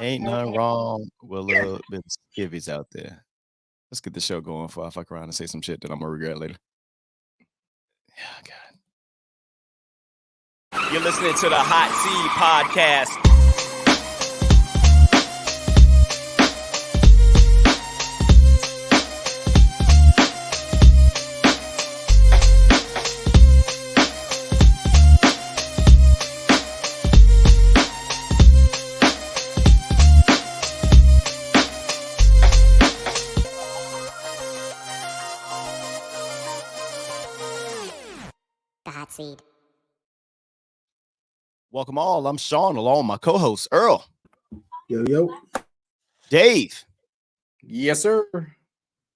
Ain't nothing wrong with a little bit of skivvies out there. Let's get the show going before I fuck around and say some shit that I'm gonna regret later. Yeah, God. You're listening to the Hot Seed Podcast. The Hot Seed. Welcome all. I'm Sean, along with my co-host Earl, Yo. Dave, Yes, sir.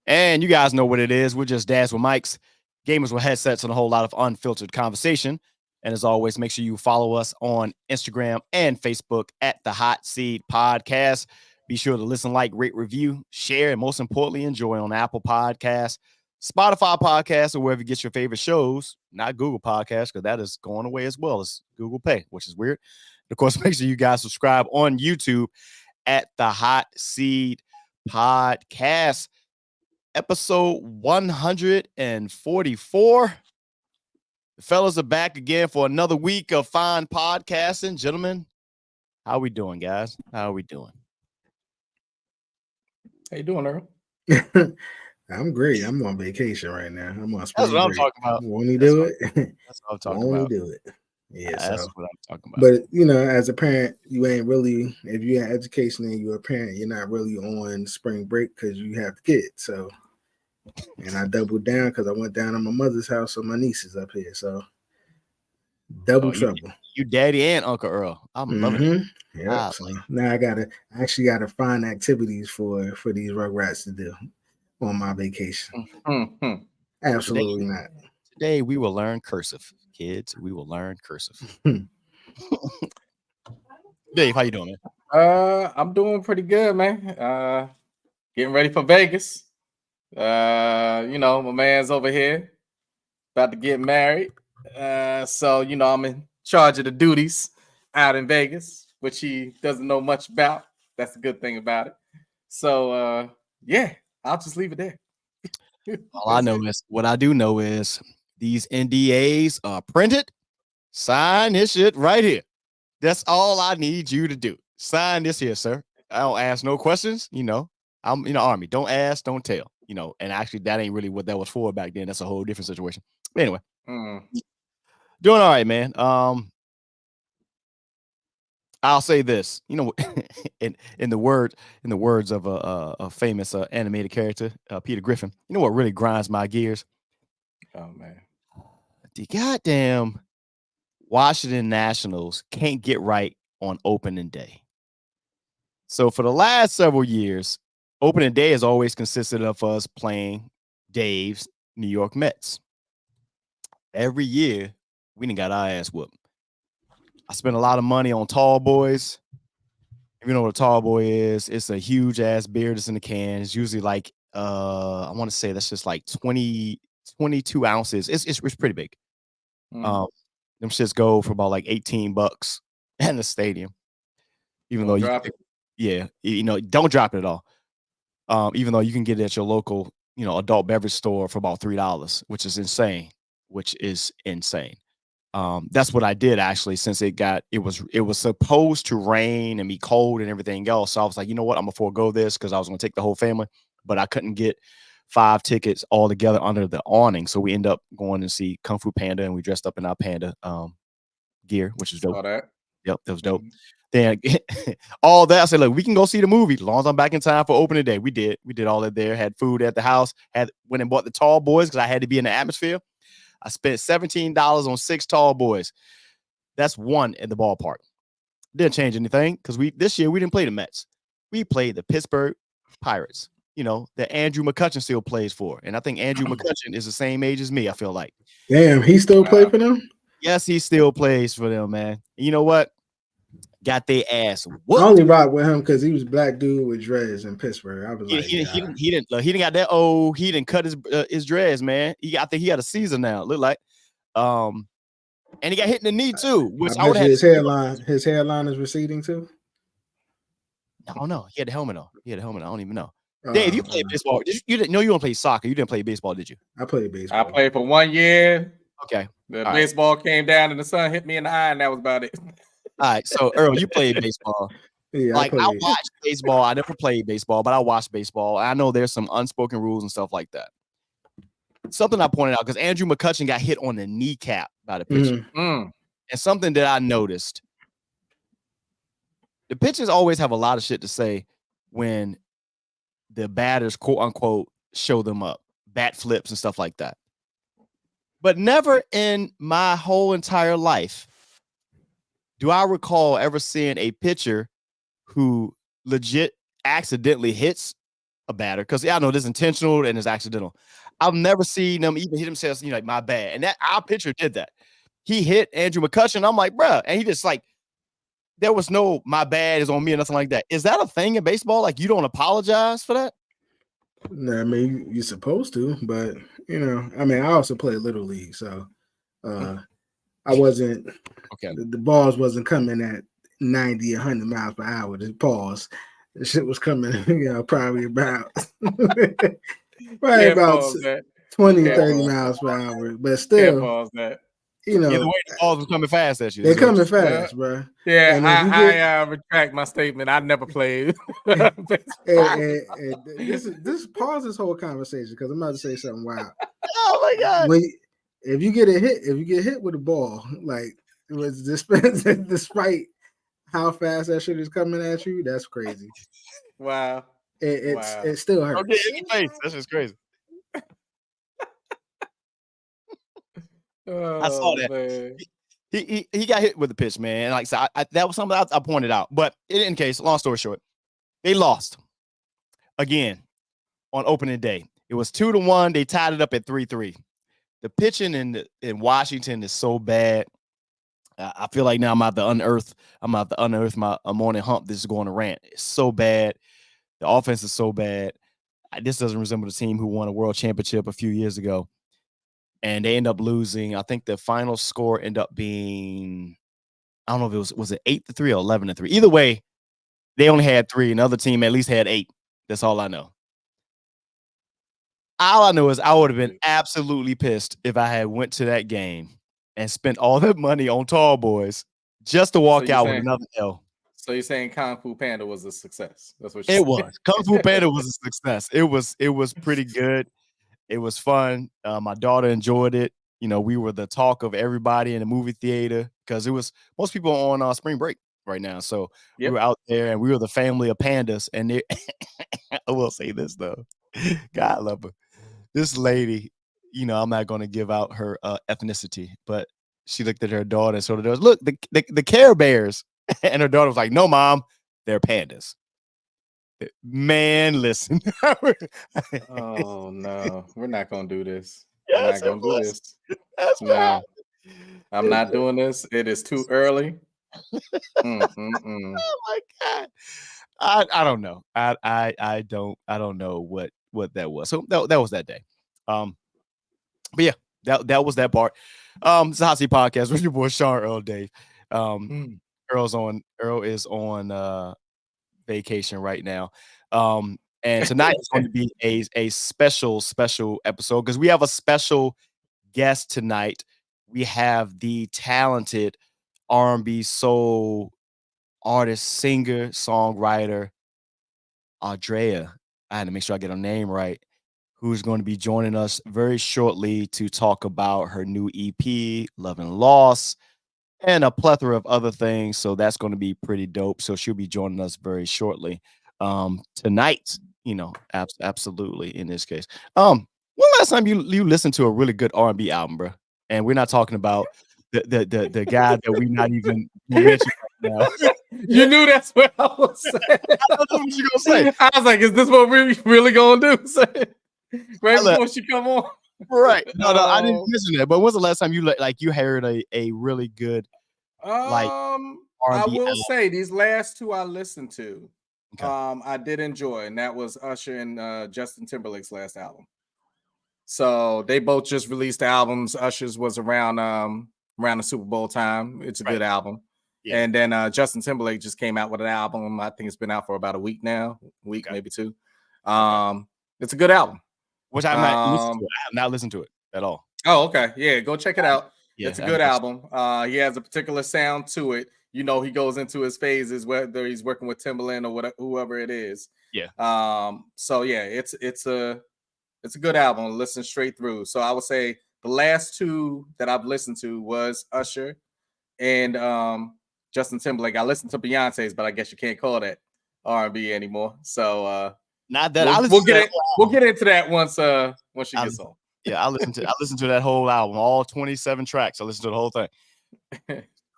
and you guys know what it is. We're just dads with mics, gamers with headsets, and a whole lot of unfiltered conversation. And as always, make sure you follow us on Instagram and Facebook at the Hot Seed Podcast. Be sure to listen, like, rate, review, share, and most importantly, enjoy on Apple Podcasts, Spotify Podcasts, or wherever you get your favorite shows. Not Google Podcasts, because that is going away as well as Google Pay, which is weird. And of course, make sure you guys subscribe on YouTube at the Hot Seed Podcast. Episode 144. The fellas are back again for another week of fine podcasting. Gentlemen, how we doing, guys? How are we doing? How you doing, Earl? I'm great. I'm on vacation right now. I'm on That's spring what I'm break. talking about. Won't he do it? That's what I'm talking Won't about. he do it? Yeah, That's so. what I'm talking about. But, you know, as a parent, you ain't really, if you have education and you're a parent, you're not really on spring break because you have the kids. So, and I doubled down because I went down to my mother's house, so my niece is up here. So, double trouble. You daddy and Uncle Earl. I'm loving it. Yeah. So now I actually gotta find activities for these rugrats to do on my vacation. Absolutely not. Today we will learn cursive, kids. We will learn cursive. Dave, how you doing, man? I'm doing pretty good, man. Getting ready for Vegas. You know, my man's over here about to get married. So you know, I'm in charge of the duties out in Vegas, which he doesn't know much about. That's the good thing about it. So yeah, I'll just leave it there. All I know is what I do know is these NDAs are printed. Sign this shit right here. That's all I need you to do. Sign this here, sir. I don't ask no questions. You know, I'm in the Army. Don't ask, don't tell. You know, and actually, that ain't really what that was for back then. That's a whole different situation. But anyway, doing all right, man. I'll say this. You know, in the words of a famous animated character, Peter Griffin. You know what really grinds my gears? Oh man, the goddamn Washington Nationals can't get right on opening day. So for the last several years, opening day has always consisted of us playing Dave's New York Mets. Every year, we done got our ass whooped. I spent a lot of money on tall boys. If you know what a tall boy is, it's a huge ass beer that's in the can. It's usually like I want to say that's just like 22 ounces. It's pretty big. Them shits go for about like $18 in the stadium. Even though you know, don't drop it at all. Even though you can get it at your local, you know, adult beverage store for about $3, which is insane. That's what I did actually, since it was supposed to rain and be cold and everything else. So I was like, you know what, I'm gonna forego this because I was gonna take the whole family, but I couldn't get 5 tickets all together under the awning. So we end up going to see Kung Fu Panda, and we dressed up in our panda gear, which is dope. All that. Yep, that was dope. Then all that, I said, look, we can go see the movie as long as I'm back in time for opening day. We did all that there, had food at the house, went and bought the tall boys because I had to be in the atmosphere. I spent $17 on 6 tall boys. That's one in the ballpark. Didn't change anything because this year we didn't play the Mets. We played the Pittsburgh Pirates, you know, that Andrew McCutchen still plays for. And I think Andrew McCutchen is the same age as me, I feel like. Damn, he still play for them? Yes, he still plays for them, man. And you know what? Got their ass whooped. I only rock with him because he was a black dude with dreads in Pittsburgh. I was he didn't got that old. He didn't cut his dreads, man. I think he got a Caesar now. Look like, and he got hit in the knee too. Which I would have his hairline is receding too. I don't know. He had the helmet on. I don't even know. Uh, Dave, you played baseball. You didn't know you don't play soccer. You didn't play baseball, did you? I played I baseball. played for 1 year. Okay. The All right. baseball came down and the sun hit me in the eye, and that was about it. All right. So Earl, you played baseball. Yeah, Like I played. watched baseball. I never played baseball, but I watched baseball. I know there's some unspoken rules and stuff like that. Something I pointed out because Andrew McCutchen got hit on the kneecap by the pitcher. Mm. And something that I noticed, the pitchers always have a lot of shit to say when the batters, quote unquote, show them up, bat flips and stuff like that. But never in my whole entire life do I recall ever seeing a pitcher who legit accidentally hits a batter. Because I know this is intentional and it's accidental. I've never seen them even hit themselves, like, my bad. And that our pitcher did that. He hit Andrew McCutchen. I'm like, bruh. And he just like, there was no my bad is on me or nothing like that. Is that a thing in baseball? Like, you don't apologize for that? No, I mean you're supposed to, but I mean, I also played little league, so I wasn't. Okay. The balls wasn't coming at 90, 100 miles per hour. Just pause. The shit was coming, probably about 20, 30 miles per hour. But still, Either way, the balls was coming fast at you. They're coming fast, bro. Yeah, I retract my statement. I never played. and this pause this whole conversation because I'm about to say something wild. Oh my god! If you get hit with a ball, like it was despite how fast that shit is coming at you, that's crazy. Wow. It still hurts. Okay, in your face. That's just crazy. I saw that. Man. He got hit with the pitch, man. Like so, that was something I pointed out. But in any case, long story short, they lost again on opening day. It was 2-1. They tied it up at 3-3. The pitching in Washington is so bad. I feel like now I'm about to unearth my morning hump. This is going to rant. It's so bad. The offense is so bad. This doesn't resemble the team who won a world championship a few years ago. And they end up losing. I think the final score ended up being, I don't know if it was it 8-3 or 11-3. Either way, they only had 3. Another team at least had 8. That's all I know. All I know is I would have been absolutely pissed if I had went to that game and spent all that money on Tall Boys just to walk out with another L. So you're saying Kung Fu Panda was a success? That's what it was. Kung Fu Panda was a success. It was pretty good. It was fun. My daughter enjoyed it. We were the talk of everybody in the movie theater because it was most people on spring break right now. So we were out there and we were the family of pandas. And I will say this though, God love her. This lady, I'm not going to give out her ethnicity, but she looked at her daughter and sort of goes, "Look, the Care Bears," and her daughter was like, "No, Mom, they're pandas." Man, listen. Oh no, we're not gonna do this. Yes, we're not gonna do this. That's right. I'm not doing this. It is too early. Oh my god. I don't know. I don't know what that was. So that was that day. But yeah, that was that part. It's a HOTSEED podcast with your boy Sean, Earl, Dave. Earl is on vacation right now. And tonight is going to be a special episode because we have a special guest tonight. We have the talented R&B soul artist, singer, songwriter, Audrea. I had to make sure I get her name right, who's going to be joining us very shortly to talk about her new EP, Love and Loss, and a plethora of other things. So that's going to be pretty dope. So she'll be joining us very shortly. Tonight, absolutely in this case. When last time you listened to a really good R&B album, bro? And we're not talking about the guy that we not even mentioned right now. You knew that's what I was saying. I don't know what you gonna say. I was like, "Is this what we really gonna do?" Before she come on, right? No, I didn't mention that. But when's the last time you heard a really good R&B I will album? say these last 2 I listened to, I did enjoy, and that was Usher and Justin Timberlake's last album. So they both just released albums. Usher's was around the Super Bowl time. It's a good album. Yeah. And then Justin Timberlake just came out with an album. I think it's been out for about a week now, maybe 2. It's a good album. Which I've not listened to. I have not listened to it at all. Oh, okay. Yeah, go check it out. Yeah, it's a good album. He has a particular sound to it. You know, he goes into his phases, whether he's working with Timberland or whatever, whoever it is. Yeah. So yeah, it's a good album. Listen straight through. So I would say the last 2 that I've listened to was Usher and Justin Timberlake. I listened to Beyonce's, but I guess you can't call that R&B anymore. So not that we'll get into that once she gets on. Yeah, I listened to that whole album, all 27 tracks. I listened to the whole thing,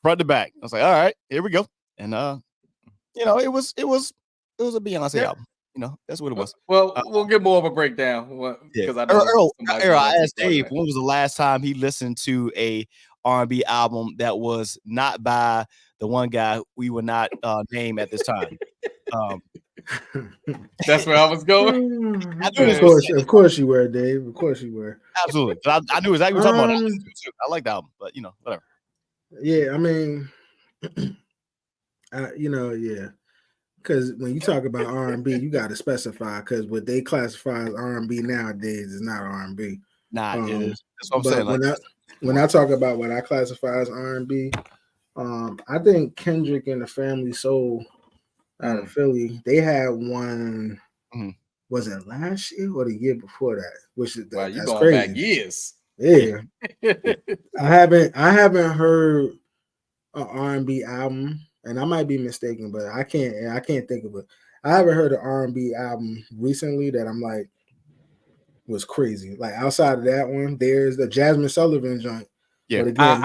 front to back. I was like, all right, here we go. And you know, it was a Beyonce album. You know, that's what it was. Well, we'll get more of a breakdown because I know I asked Dave when was the last time he listened to a R&B album that was not by the one guy we would not name at this time. That's where I was going. Of course you were, Dave. Of course you were. Absolutely. I knew exactly what you're talking about. I like the album, but you know, whatever. Yeah, I mean, you know, yeah. Because when you talk about R&B, you got to specify, because what they classify as R&B nowadays is not R&B. Nah, that's what I'm saying. When I talk about what I classify as R&B, I think Kendrick and the Family Soul out of Philly, they had one. Was it last year or the year before that? Which is wow, you that's going crazy. Back years. Yeah, I haven't heard an R&B album, and I might be mistaken, but I can't think of it. I haven't heard an R&B album recently that I'm like was crazy. Like outside of that one, there's the Jasmine Sullivan joint. Yeah, but again,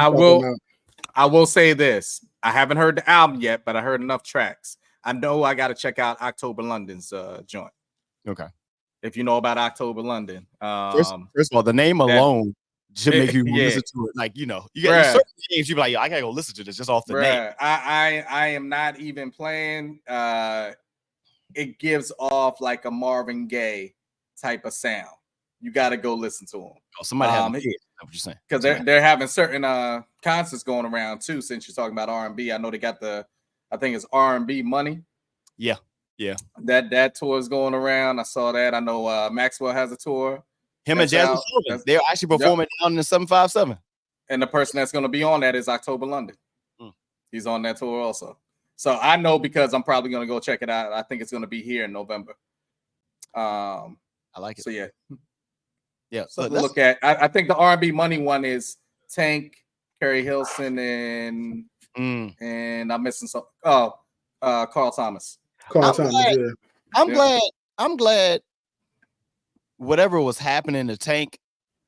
I will say this. I haven't heard the album yet, but I heard enough tracks. I know I got to check out October London's joint. Okay. If you know about October London. First of all, the name alone should make you listen to it. Like, you know, you got certain names, you be like, I gotta go listen to this just off the name. I am not even playing. It gives off like a Marvin Gaye type of sound. You got to go listen to him. Oh, somebody has what you're saying. Because they're having certain concerts going around too. Since you're talking about R&B, I know they got I think it's R&B Money. Yeah. That tour is going around. I saw that. I know Maxwell has a tour. Him and Jasmine Sullivan. They're actually performing down in the 757. And the person that's going to be on that is October London. He's on that tour also. So I know because I'm probably going to go check it out. I think it's going to be here in November. I like it. So yeah. Yeah. So look at. I think the R&B Money one is Tank, Carrie Hilson, and I'm missing some. Carl Thomas. I'm glad whatever was happening to Tank,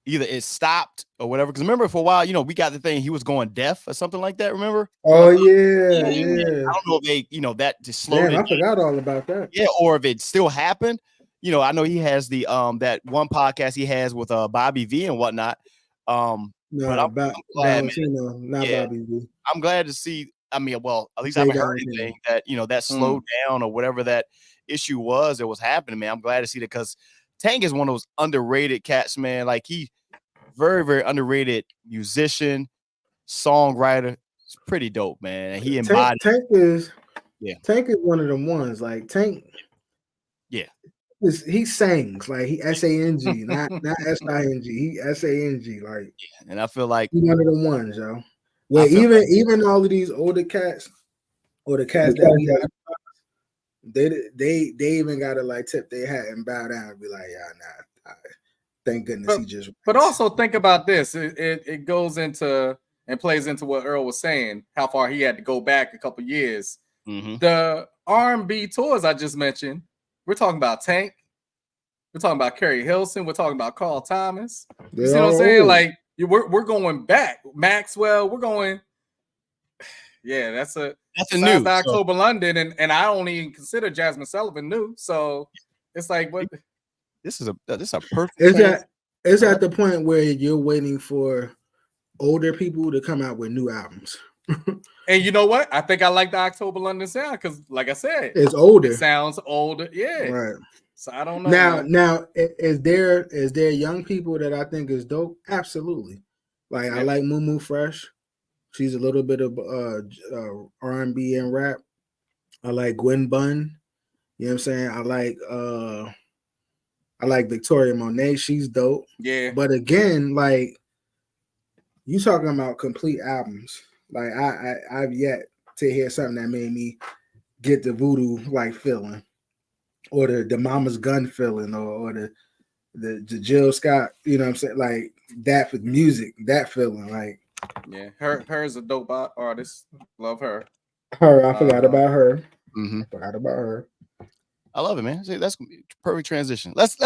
either it stopped or whatever. Because remember, for a while, you know, we got the thing he was going deaf or something like that. Remember? Oh yeah. I don't know if they, you know, that just slowed. I forgot all about that. Yeah, or if it still happened. You know, I know he has the that one podcast he has with Bobby V and whatnot. I'm glad, Bobby V. I'm glad to see. I mean, well, at least I haven't heard anything that, you know, that slowed down or whatever that issue was that was happening, man. I'm glad to see that, because Tank is one of those underrated cats, man. Like, he very, very underrated musician, songwriter. It's pretty dope, man. And he embodied Tank is one of them ones. Like Tank, he sings like he S-A-N-G, not S-I-N-G. He S-A-N-G, like. And I feel like he's one of them ones, yo. Well, even all of these older cats or the cats that we have, they even gotta like tip their hat and bow down and be like, nah. Thank goodness he just. But also think about this. It goes into and plays into what Earl was saying. How far he had to go back a couple years. The R&B tours I just mentioned. We're talking about Tank. We're talking about Carrie Hilson. We're talking about Carl Thomas. You see what I'm saying? Like, we're going back. Maxwell, we're going. Yeah, that's a new October London, and I don't even consider Jasmine Sullivan new. So it's like, what? This is a perfect. It's at the point where you're waiting for older people to come out with new albums. And you know what? I think I like the October London sound because, like I said, it's older. It sounds older. Yeah. Right. So I don't know. Now, is there young people that I think is dope? Absolutely. Like I like Moo Fresh. She's a little bit of R&B and rap. I like Gwen Bunn. You know what I'm saying? I like Victoria Monet. She's dope. Yeah. But again, like you talking about complete albums. Like I've yet to hear something that made me get the voodoo like feeling, or the Mama's Gun feeling, or the Jill Scott. You know what I'm saying? Like that with music, that feeling. Like Yeah, her is a dope artist. Love her. her. I forgot about her. Mm-hmm. I forgot about her. I love it, man. See, that's perfect transition. Let's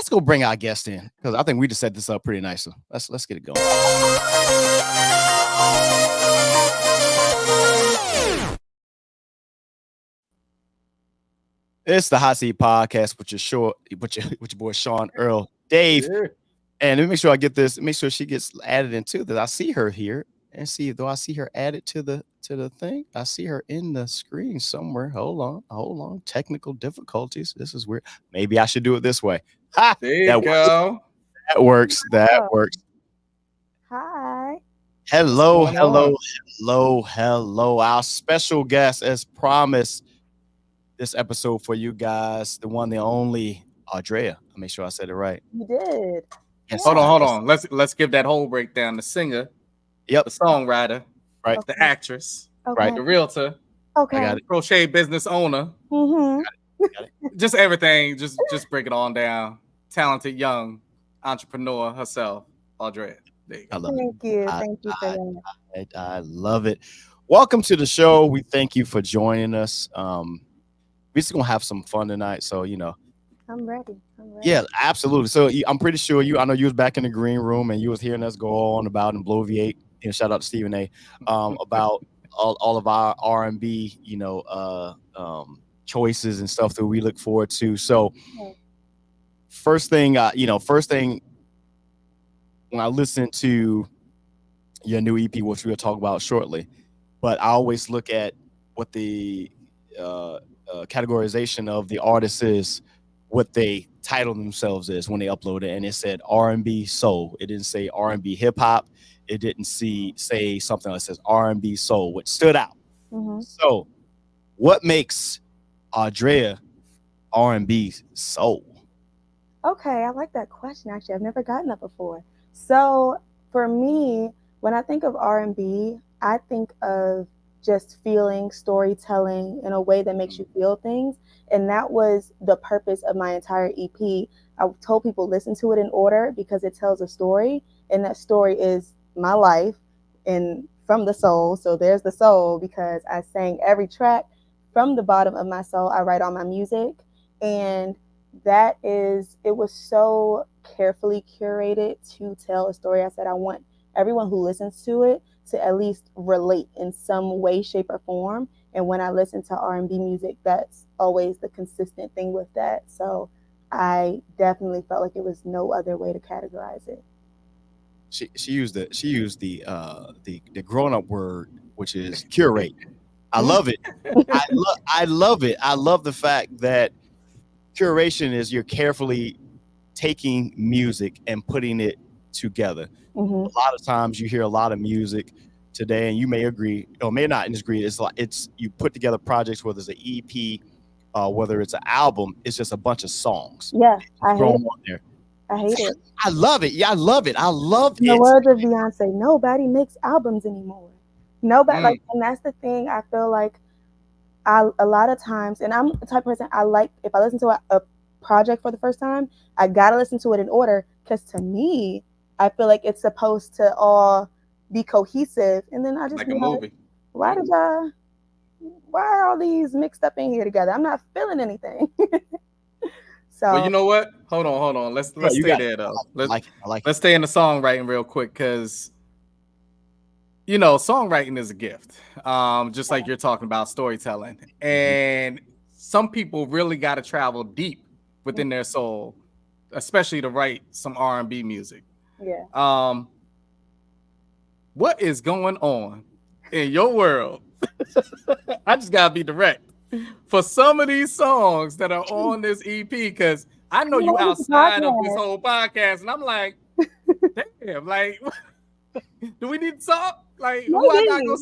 go bring our guest in, because I think we just set this up pretty nicely. Let's get it going. It's the Hot Seat Podcast with your boy Sean, Earl, Dave, and let me make sure I get this. Make sure she gets added into that. I see her here, and do I see her added to the thing? I see her in the screen somewhere. Hold on. Technical difficulties. This is weird. Maybe I should do it this way. Ha! There you go. That works. That works. Hi. Hello. What's going Hello. Our special guest, as promised, this episode for you guys, the one, the only Audrea. I'll make sure I said it right. You did. Yes, Hold on. Let's give that whole breakdown. The singer, Yep. the songwriter, Right. Okay. the actress, Okay. the realtor, Okay. I got it. crochet business owner, Mm-hmm. just everything. Just break it on down. Talented young entrepreneur herself, Audrea. There you I go. love Thank you. I- Thank you for that. I love it. Welcome to the show. We thank you for joining us. We're just gonna have some fun tonight. So I'm ready. yeah, absolutely. So I'm pretty sure I know you was back in the green room and you was hearing us go on about and bloviate. Shout out to Stephen A. About all of our R&B, choices and stuff that we look forward to. So first thing when I listen to your new EP, which we'll talk about shortly, but I always look at what the categorization of the artist is, what they title themselves is when they upload it, and it said R&B Soul. It didn't say R&B Hip Hop. It didn't say something that says R&B Soul, which stood out. Mm-hmm. So, what makes Audrea R&B Soul? Okay, I like that question. Actually, I've never gotten that before. So for me, when I think of R&B, I think of just feeling, storytelling in a way that makes you feel things. And that was the purpose of my entire EP. I told people listen to it in order because it tells a story, and that story is my life and from the soul. So there's the soul, because I sang every track from the bottom of my soul. I write all my music, and it was so carefully curated to tell a story. I said I want everyone who listens to it to at least relate in some way, shape, or form. And when I listen to R&B music, that's always the consistent thing with that. So I definitely felt like it was no other way to categorize it. She used the grown up word, which is curate. I love it. I love it. I love the fact that curation is you're carefully taking music and putting it together. Mm-hmm. A lot of times you hear a lot of music today, and you may agree or may not disagree. It's you put together projects, whether it's an EP, whether it's an album. It's just a bunch of songs. Yeah, I hate thrown it. on there. I hate it. I love it. Yeah, I love it. I love In the it. words of Beyonce, nobody makes albums anymore. Nobody like, and that's the thing. I feel like a lot of times, and I'm the type of person, I like, if I listen to a project for the first time, I gotta listen to it in order, because to me, I feel like it's supposed to all be cohesive, and then I just like be a movie. why are all these mixed up in here together? I'm not feeling anything. So Well, you know what? Hold on. Let's stay there though. I like Let's stay in the songwriting real quick, because songwriting is a gift. Just like you're talking about storytelling, and some people really got to travel deep within their soul, especially to write some R&B music. Yeah. What is going on in your world? I just gotta be direct for some of these songs that are on this EP, because I know you outside of this whole podcast, and I'm like, damn, like, do we need to talk? Like, who I gotta go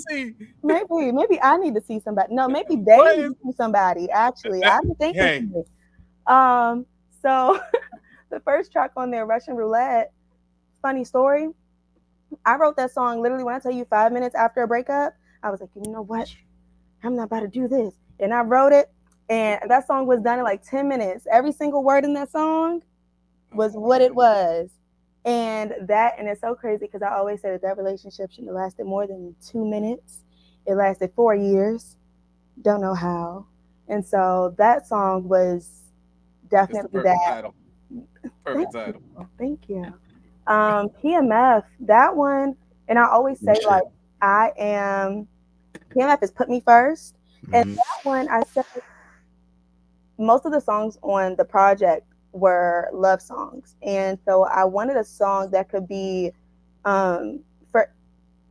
Maybe. see? Maybe I need to see somebody. No, maybe they What need if- to see somebody. Actually, I've been thinking. Hey. So the first track on there, Russian Roulette. Funny story. I wrote that song literally when I tell you 5 minutes after a breakup. I was like, you know what? I'm not about to do this, and I wrote it. And that song was done in like 10 minutes. Every single word in that song was what it was. And it's so crazy because I always say that relationship shouldn't have lasted more than 2 minutes. It lasted 4 years. Don't know how. And so that song was It's the definitely perfect that. title. Perfect title. Thank you. PMF, that one, and I always say like PMF has put me first. And that one I said most of the songs on the project were love songs. And so I wanted a song that could be for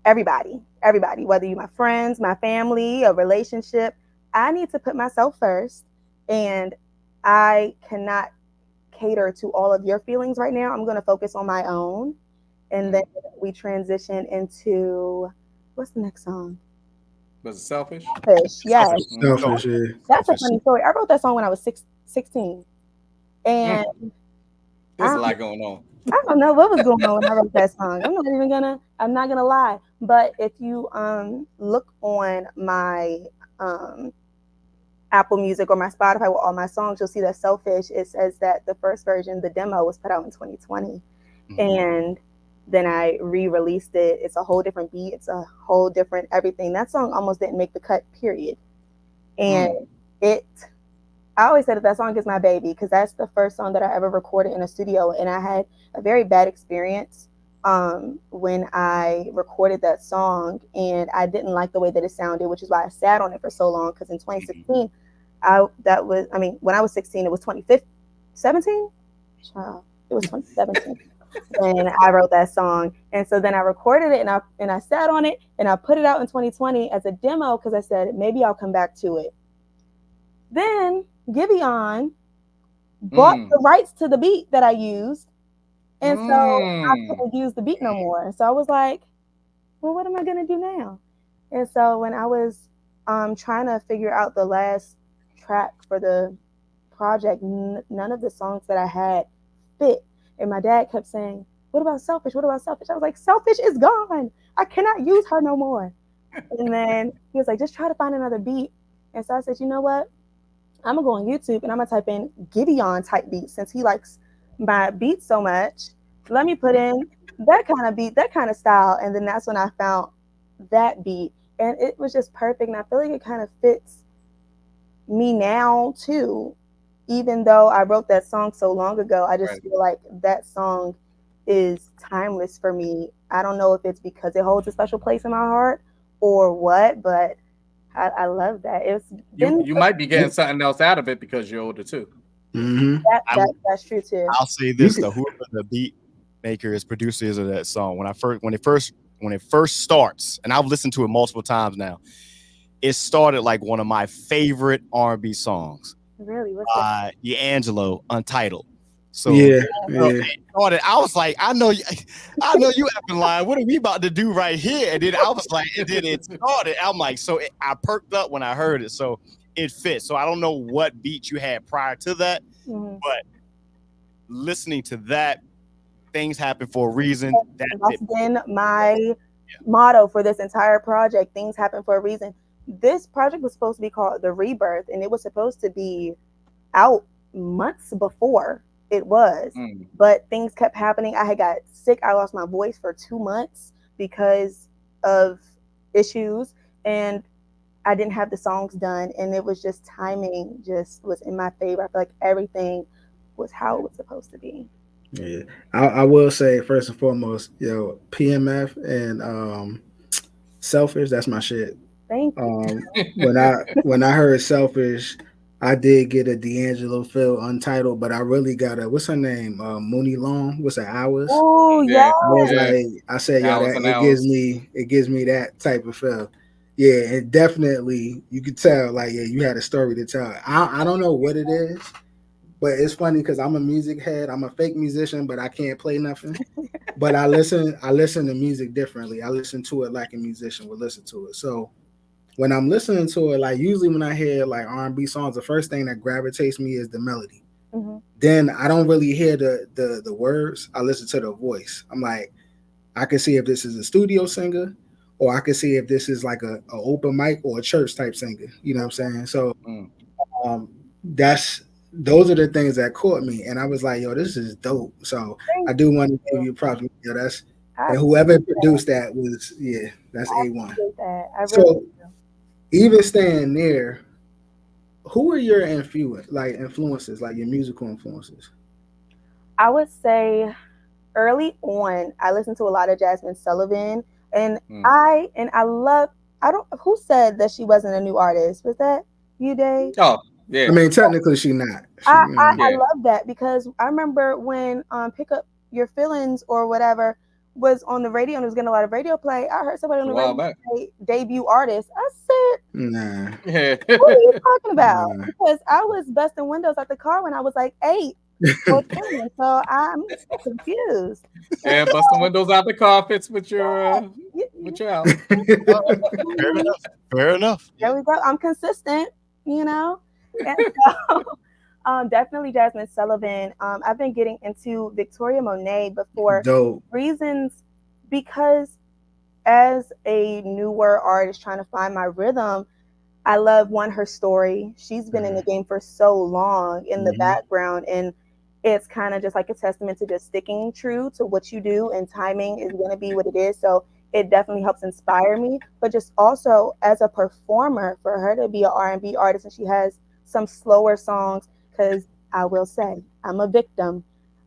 everybody, whether you're my friends, my family, a relationship. I need to put myself first, and I cannot cater to all of your feelings right now. I'm going to focus on my own. And then we transition into what's the next song? Was it Selfish? Selfish, yes. Selfish, yeah. That's a funny story. I wrote that song when I was 16. And There's a lot going on. I don't know what was going on when I wrote that song. I'm not gonna lie. But if you look on my Apple Music or my Spotify with all my songs, you'll see that Selfish, it says that the first version, the demo, was put out in 2020. And then I re-released it. It's a whole different beat. It's a whole different everything. That song almost didn't make the cut, period. And I always say that song is my baby because that's the first song that I ever recorded in a studio. And I had a very bad experience when I recorded that song, and I didn't like the way that it sounded, which is why I sat on it for so long. Because in 2016, when I was 16, it was 2017. Child, it was 2017. And I wrote that song, and so then I recorded it, and I sat on it, and I put it out in 2020 as a demo because I said maybe I'll come back to it. Then Giveon bought the rights to the beat that I used, and so I couldn't use the beat no more. And so I was like, well, what am I gonna do now? And so when I was trying to figure out the last track for the project, none of the songs that I had fit. And my dad kept saying, what about Selfish? What about Selfish? I was like, Selfish is gone. I cannot use her no more. And then he was like, just try to find another beat. And so I said, you know what? I'm going to go on YouTube and I'm going to type in Giveon type beat since he likes my beats so much. Let me put in that kind of beat, that kind of style. And then that's when I found that beat. And it was just perfect. And I feel like it kind of fits me now too. Even though I wrote that song so long ago, I just feel like that song is timeless for me. I don't know if it's because it holds a special place in my heart or what, but I love that. You might be getting something else out of it because you're older too. That's true too. I'll say this though: whoever the beat makers, producers of that song, when it first starts, and I've listened to it multiple times now, it started like one of my favorite R&B songs. Really? What's that? D'Angelo, Untitled. So it started, I was like, I know you effing lying. What are we about to do right here? And then I was like, and then it started. I'm like, I perked up when I heard it. So it fits. So I don't know what beat you had prior to that, but listening to that, things happen for a reason. That's been my motto for this entire project. Things happen for a reason. This project was supposed to be called The Rebirth, and it was supposed to be out months before it was. But things kept happening. I had got sick. I lost my voice for 2 months because of issues, and I didn't have the songs done. And it was just timing just was in my favor. I feel like everything was how it was supposed to be. Yeah, I will say first and foremost, PMF and Selfish, that's my shit. Thank you. When I heard Selfish, I did get a D'Angelo feel Untitled, but I really got what's her name? Mooney Long. What's her Hours? Oh yeah. I said, it gives me that type of feel. Yeah, and definitely you could tell, like, you had a story to tell. I don't know what it is, but it's funny because I'm a music head. I'm a fake musician, but I can't play nothing. but I listen to music differently. I listen to it like a musician would listen to it. So when I'm listening to it, like usually when I hear like R&B songs, the first thing that gravitates me is the melody. Mm-hmm. Then I don't really hear the words. I listen to the voice. I'm like, I can see if this is a studio singer, or I can see if this is like a open mic or a church type singer. You know what I'm saying? So Mm. um, those are the things that caught me, and I was like, yo, this is dope. So Thank I do want to give you. you props. Yo, that's I and whoever produced that was that's A1. appreciate that. I really So do. even staying there, who are your influences, like your musical influences? I would say early on, I listened to a lot of Jasmine Sullivan, and Mm. I love. I don't. Who said that she wasn't a new artist? Was that you, Dave? Oh, I yeah. mean, technically, she not. She, I Yeah. love that because I remember when Pick Up Your Feelings or whatever was on the radio and it was getting a lot of radio play. I heard somebody on A the while radio back. say debut artist. I said, nah, Yeah. what are you talking about? nah. Because I was busting windows out the car when I was like 8 or 10. And so I'm so confused. And And busting windows out the car fits with your album. Fair enough. Fair enough. there we go. I'm consistent, you know? And so definitely Jasmine Sullivan. I've been getting into Victoria Monet before Dope. reasons because as a newer artist trying to find my rhythm, I love her story. She's been in the game for so long in the background, and it's kind of just like a testament to just sticking true to what you do, and timing is going to be what it is. So it definitely helps inspire me, but just also as a performer, for her to be an R&B artist and she has some slower songs, because I will say I'm a victim.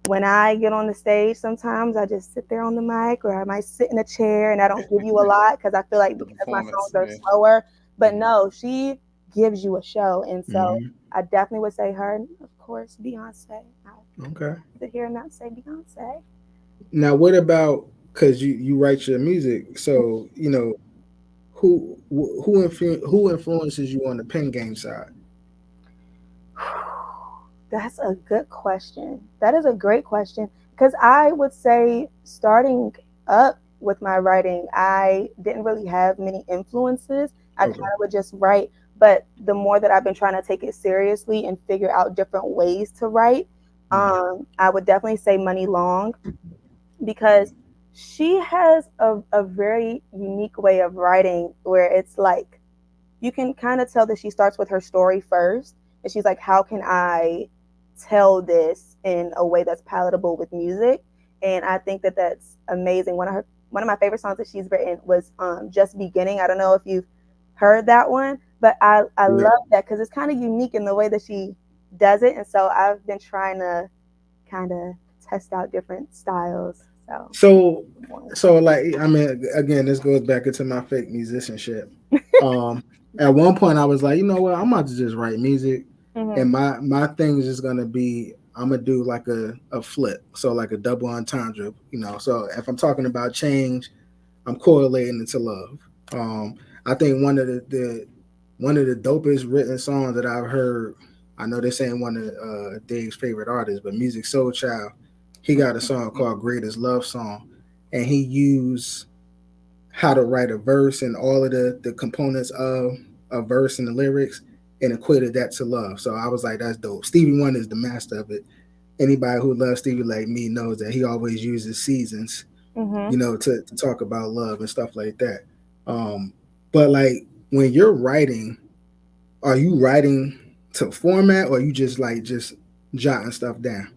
When I get on the stage, sometimes I just sit there on the mic, or I might sit in a chair and I don't give you a lot because I feel like The because my performance. songs are Yeah. slower. But Mhm. no, she gives you a show. And so Mhm. I definitely would say her. And of course, Beyonce. I'll Okay. sit here and not say Beyonce. Now, what about because you write your music? So who influences you on the pen game side? That's a good question. That is a great question. Because I would say, starting up with my writing, I didn't really have many influences. I kind Okay. of would just write. But the more that I've been trying to take it seriously and figure out different ways to write, I would definitely say Money Long, because she has a very unique way of writing where it's like you can kind of tell that she starts with her story first, and she's like, how can I tell this in a way that's palatable with music? And I think that that's amazing. One of my favorite songs that she's written was Just Beginning. I don't know if you've heard that one, but I Yeah. love that because it's kind of unique in the way that she does it. And so I've been trying to kind of test out different styles. So So, like, I mean, again, this goes back into my fake musicianship. Um, at one point, I was like, you know what, I'm about to just write music, mm-hmm. and my thing is just gonna be, I'm gonna do like a flip, so like a double entendre, So if I'm talking about change, I'm correlating it to love. I think one of the dopest written songs that I've heard. I know this ain't one of Dave's favorite artists, but Music Soul Child, he got a song called Greatest Love Song, and he used how to write a verse and all of the components of a verse and the lyrics and equated that to love. So I was like, that's dope. Stevie Wonder is the master of it. Anybody who loves Stevie like me knows that he always uses seasons, Mm-hmm. to talk about love and stuff like that. But like when you're writing, are you writing to format, or you just jotting stuff down?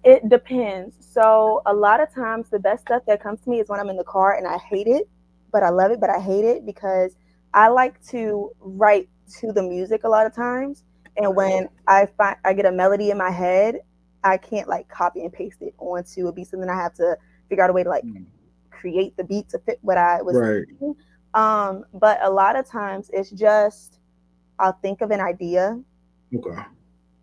It depends. So a lot of times the best stuff that comes to me is when I'm in the car and I hate it, but I love it, but I hate it because I like to write to the music a lot of times. And when I get a melody in my head, I can't like copy and paste it onto a beat. So then I have to figure out a way to like create the beat to fit what I was Right. thinking. But a lot of times it's just I'll think of an idea, Okay.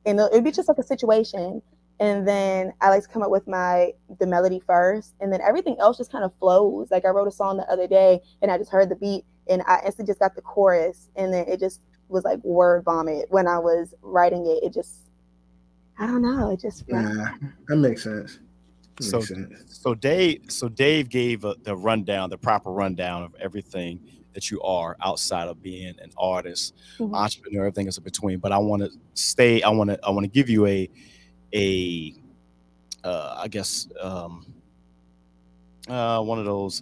and it'd be just like a situation, and then I like to come up with the melody first, and then everything else just kind of flows. Like I wrote a song the other day and I just heard the beat and I instantly just got the chorus, and then it just was like word vomit when I was writing it. It just, I don't know, it just Nah, that makes sense. So Makes sense. Dave gave the rundown, the proper rundown of everything that you are outside of being an artist, Mhm. entrepreneur, everything is in between. But I want to give you a I guess one of those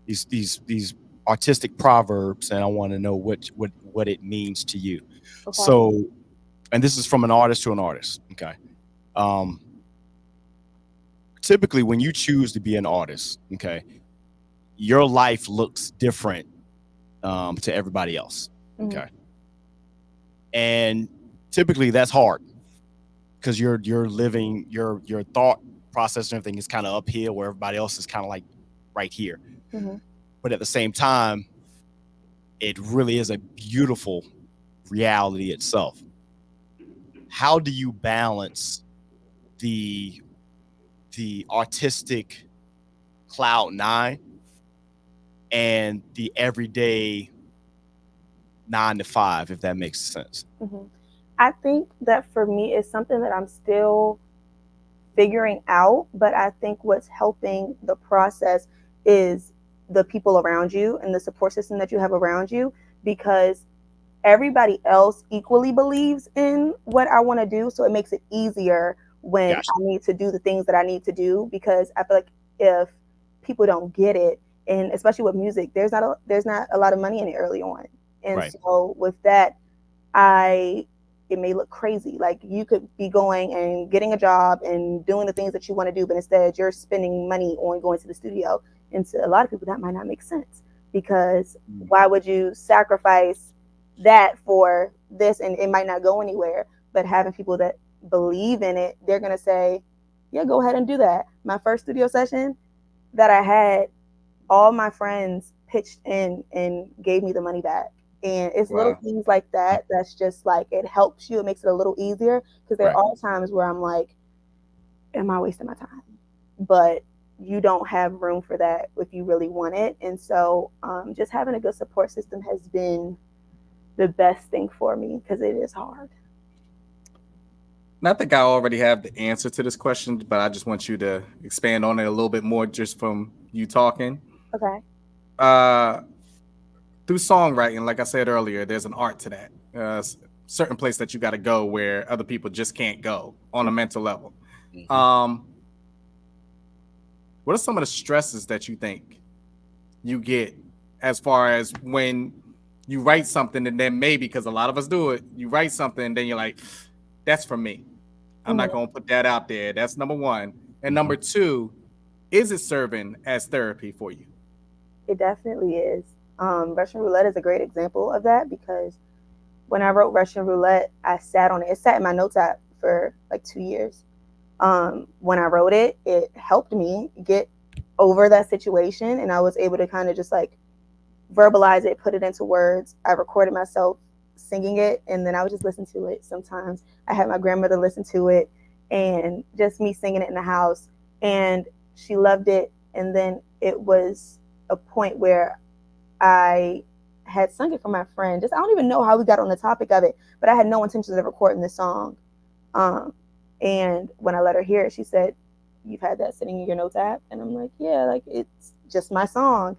these artistic proverbs, and I want to know what it means to you. Okay. So, and this is from an artist to an artist. Okay. Um, Typically, when you choose to be an artist, okay, your life looks different to everybody else. Mhm. Okay. And typically that's hard because you're living your thought process and everything is kind of up here where everybody else is kind of like right here. Mhm. But at the same time, it really is a beautiful reality itself. How do you balance the artistic cloud nine and the everyday 9 to 5, if that makes sense? Mhm. I think that for me it's something that I'm still figuring out, but I think what's helping the process is the people around you and the support system that you have around you, because everybody else equally believes in what I want to do. So it makes it easier when Gotcha. I need to do the things that I need to do, because I feel like if people don't get it, and especially with music, there's not a lot of money in it early on. And Right. so with that, I it may look crazy. Like you could be going and getting a job and doing the things that you want to do, but instead you're spending money on going to the studio. And to a lot of people, that might not make sense, because why would you sacrifice that for this, and it might not go anywhere? But having people that believe in it, they're gonna say, "Yeah, go ahead and do that." My first studio session that I had, all my friends pitched in and gave me the money back. And it's little Wow. things like that that's just like, it helps you. It makes it a little easier, because there Right. are times where I'm like, am I wasting my time? But you don't have room for that if you really want it. And so just having a good support system has been the best thing for me, because it is hard. And I think I already have the answer to this question, but I just want you to expand on it a little bit more just from you talking. Okay. Uh, through songwriting, like I said earlier, there's an art to that. Certain place that you got to go where other people just can't go on a mental level. Um, what are some of the stresses that you think you get as far as when you write something and then maybe, because a lot of us do it, you write something and then you're like, that's for me. I'm not going to put that out there. That's number one. And number two, is it serving as therapy for you? It definitely is. Russian roulette is a great example of that, because when I wrote Russian roulette, I sat on it. It sat in my notes app for like 2 years. When I wrote it, it helped me get over that situation, and I was able to kind of just like verbalize it, put it into words. I recorded myself singing it, and then I would just listen to it. Sometimes I had my grandmother listen to it, and just me singing it in the house, and she loved it. And then it was a point where I had sung it for my friend. Just I don't even know how we got on the topic of it, but I had no intentions of recording this song. Um, and when I let her hear it, she said, "You've had that sitting in your notes app?" And I'm like, "Yeah, like it's just my song."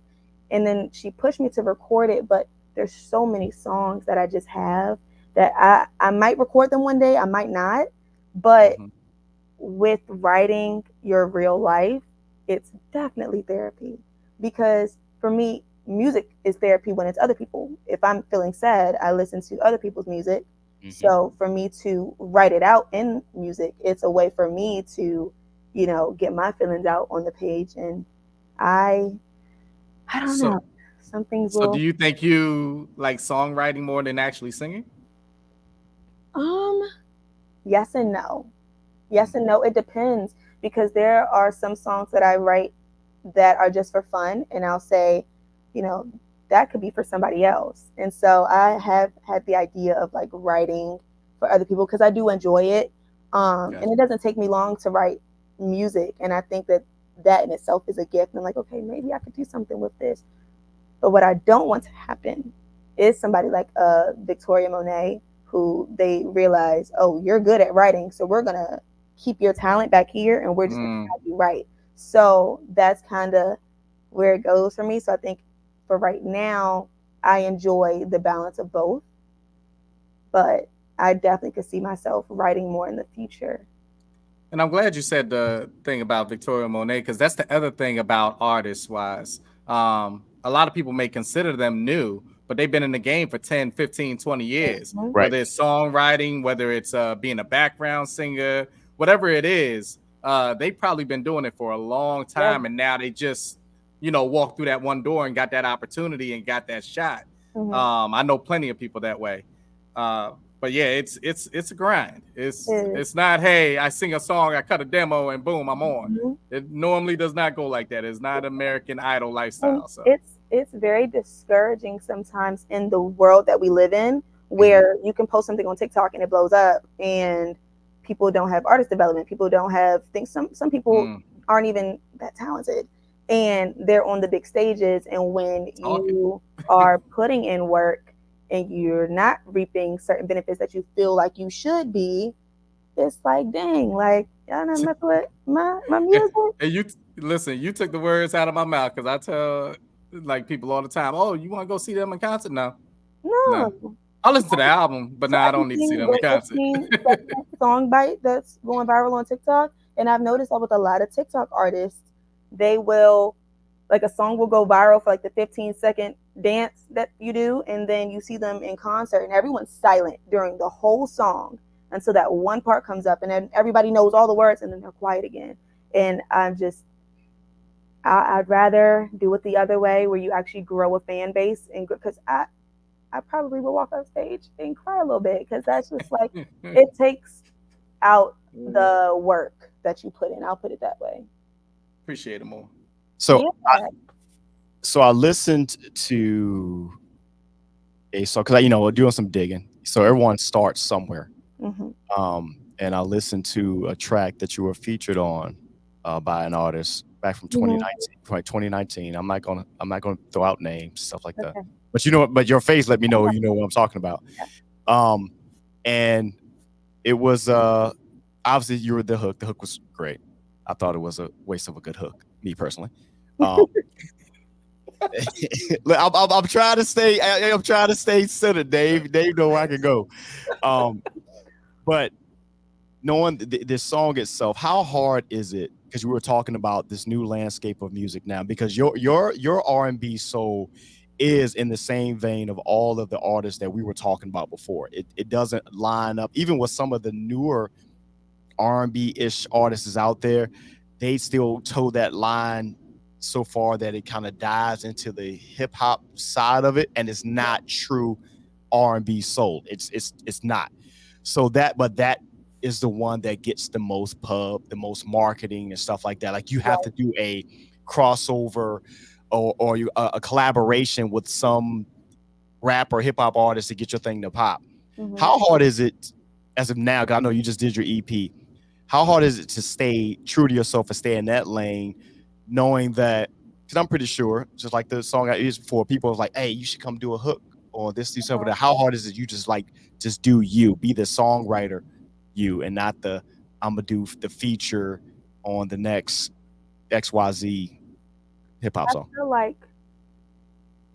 And then she pushed me to record it, but there's so many songs that I just have that I might record them one day, I might not. But with writing your real life, it's definitely therapy, because for me, music is therapy when it's other people. If I'm feeling sad, I listen to other people's music. So for me to write it out in music, it's a way for me to, get my feelings out on the page. And I don't So, know. Some things so do will. you think you like songwriting more than actually singing? Um. Yes and no. Yes and no. It depends, because there are some songs that I write that are just for fun, and I'll say, you know, that could be for somebody else. And so I have had the idea of like writing for other people, because I do enjoy it. And it doesn't take me long to write music, and I think that that in itself is a gift. And I'm like, okay, maybe I could do something with this. But what I don't want to happen is somebody like Victoria Monet, who they realize, oh, you're good at writing, so we're gonna keep your talent back here and we're just going to have you right. So that's kind of where it goes for me. So I think for right now, I enjoy the balance of both, but I definitely could see myself writing more in the future. And I'm glad you said the thing about Victoria Monet, because that's the other thing about artists wise. A lot of people may consider them new, but they've been in the game for 10, 15, 20 years. Mhm. Right. Whether it's songwriting, whether it's being a background singer, whatever it is, they've probably been doing it for a long time. Yeah. And now they just, walked through that one door and got that opportunity and got that shot. Mhm. I know plenty of people that way. But yeah, it's a grind. It's It is. it's not, hey, I sing a song, I cut a demo, and boom, I'm on. Mhm. It normally does not go like that. It's not American Idol And lifestyle. So it's very discouraging sometimes in the world that we live in, where you can post something on TikTok and it blows up, and people don't have artist development. People don't have things. Some people aren't even that talented, and they're on the big stages. And when you are putting in work and you're not reaping certain benefits that you feel like you should be, it's like, dang, like y'all not mess with my music. and you took the words out of my mouth, because I tell like people all the time, oh, you want to go see them in concert? No. No. I'll listen to the album, but So I don't need to see everything, them in the concert. 15-second song bite that's going viral on TikTok, and I've noticed that with a lot of TikTok artists, they will, like, a song will go viral for like the 15-second dance that you do, and then you see them in concert, and everyone's silent during the whole song until that one part comes up, and then everybody knows all the words, and then they're quiet again. And I'd rather do it the other way, where you actually grow a fan base, and because I probably will walk off stage and cry a little bit, because that's just like, it takes out the work that you put in. I'll put it that way. Appreciate it more. So Yeah. I listened to a song because doing some digging. So everyone starts somewhere. Mm-hmm. And I listened to a track that you were featured on by an artist back from 2019. From 2019. I'm not gonna throw out names, stuff like that. Okay. But your face let me know you know what I'm talking about. And it was obviously you were the hook. The hook was great. I thought it was a waste of a good hook, me personally. I'm trying to stay. I'm trying to stay centered, Dave. Dave know where I can go. But knowing this song itself, how hard is it? Because we were talking about this new landscape of music now. Because your R&B soul is in the same vein of all of the artists that we were talking about before. It doesn't line up, even with some of the newer R&B-ish artists out there. They still toe that line so far that it kind of dives into the hip hop side of it, and it's not true R&B soul. It's not. So that is the one that gets the most pub, the most marketing and stuff like that. Like you have to do a crossover or a collaboration with some rap or hip hop artist to get your thing to pop. Mm-hmm. How hard is it as of now? 'Cause I know you just did your EP. How hard is it to stay true to yourself and stay in that lane, knowing that? Because I'm pretty sure, just like the song I used before, people was like, "Hey, you should come do a hook or this, do something." How hard is it? You just do you, be the songwriter, you, and not the I'm gonna do the feature on the next XYZ hip hop song. I feel like,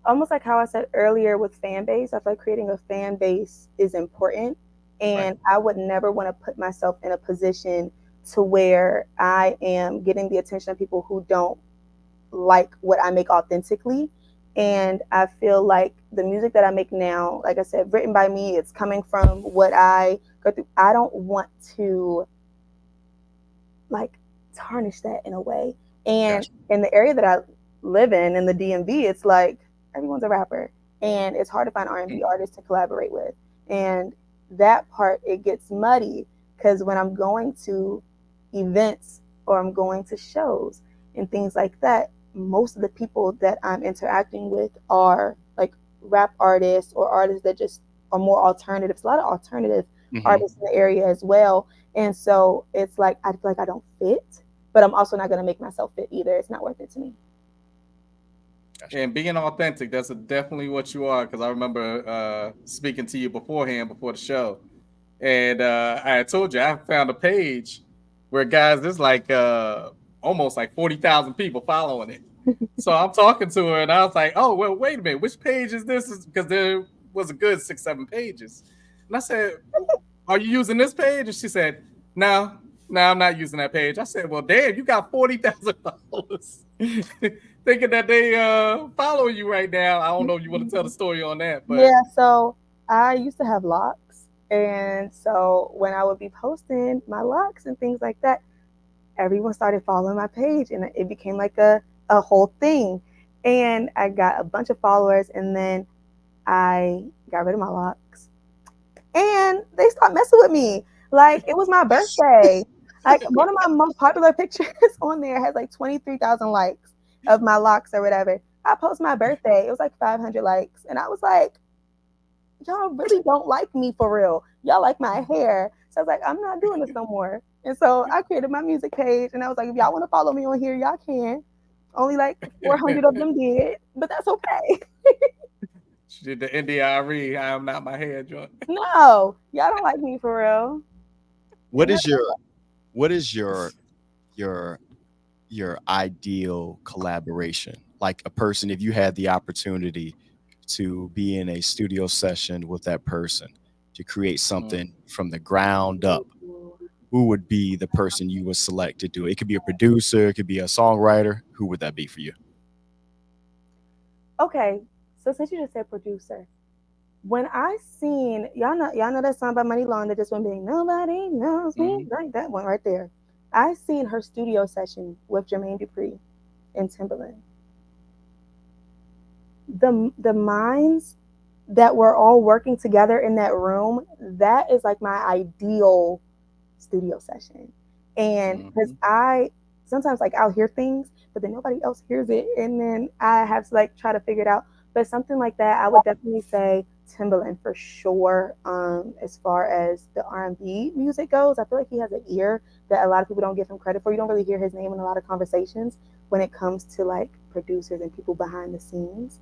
almost like how I said earlier with fan base, I feel like creating a fan base is important. And I would never want to put myself in a position to where I am getting the attention of people who don't like what I make authentically. And I feel like the music that I make now, like I said, written by me, it's coming from what I go through. I don't want to like tarnish that in a way. And in the area that I live in the DMV, it's like everyone's a rapper, and it's hard to find R&B artists to collaborate with. And that part, it gets muddy, because when I'm going to events or I'm going to shows and things like that, most of the people that I'm interacting with are like rap artists or artists that just are more alternatives. A lot of alternative artists in the area as well. And so it's like, I feel like I don't fit, but I'm also not going to make myself fit either. It's not worth it to me. And being authentic, that's definitely what you are. Because I remember speaking to you beforehand, before the show. And I had told you I found a page where guys, there's like almost like 40,000 people following it. So I'm talking to her and I was like, oh, well, wait a minute, which page is this? Because there was a good 6-7 pages. And I said, are you using this page? And she said, no, I'm not using that page. I said, well, damn, you got 40,000 followers. Thinking that they follow you right now. I don't know if you want to tell the story on that, but Yeah, so I used to have locks. And so when I would be posting my locks and things like that, everyone started following my page and it became like a whole thing. And I got a bunch of followers and then I got rid of my locks. And they stopped messing with me. Like it was my birthday. Like one of my most popular pictures on there has like 23,000 likes of my locks or whatever. I post my birthday. It was like 500 likes. And I was like, y'all really don't like me for real. Y'all like my hair. So I was like, I'm not doing this no more. And so I created my music page and I was like, if y'all want to follow me on here, y'all can. Only like 400 of them did, but that's okay. she did the NDRE. I am not my hair joint. No, y'all don't like me for real. What is your ideal collaboration? Like a person, if you had the opportunity to be in a studio session with that person to create something from the ground up, who would be the person you would select to do it? It could be a producer, it could be a songwriter. Who would that be for you? Okay, so since you just said producer, when I seen y'all know that song by Money Long that just went being nobody knows me, like that one right there. I seen her studio session with Jermaine Dupri and Timbaland. The minds that were all working together in that room, that is like my ideal studio session. And because I sometimes like I'll hear things, but then nobody else hears it, and then I have to like try to figure it out. But something like that, I would definitely say Timbaland for sure. As far as the R&B music goes, I feel like he has an ear that a lot of people don't give him credit for. You don't really hear his name in a lot of conversations when it comes to like producers and people behind the scenes.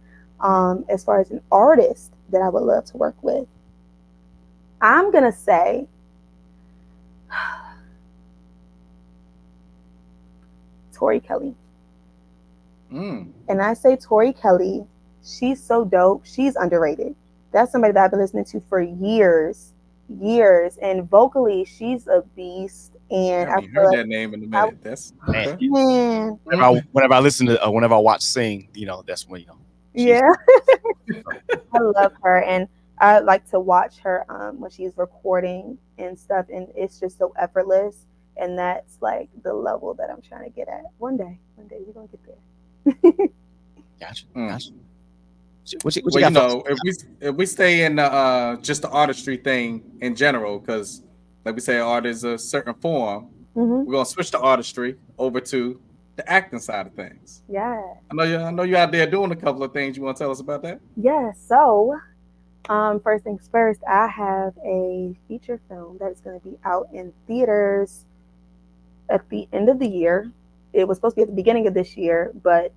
As far as an artist that I would love to work with, I'm gonna say Tori Kelly. And I say Tori Kelly, she's so dope. She's underrated. That's somebody that I've been listening to for years. And vocally, she's a beast. And I heard that name in a minute. That's okay. Man. Whenever I listen to, whenever I watch Sing, that's when Yeah. I love her, and I like to watch her when she's recording and stuff, and it's just so effortless. And that's like the level that I'm trying to get at. One day we're gonna get there. Gotcha. Well, if we stay in just the artistry thing in general, because like we say, art is a certain form. We're gonna switch the artistry over to the acting side of things. Yeah. I know you're out there doing a couple of things. You want to tell us about that? Yeah. So, first things first, I have a feature film that is going to be out in theaters at the end of the year. It was supposed to be at the beginning of this year, but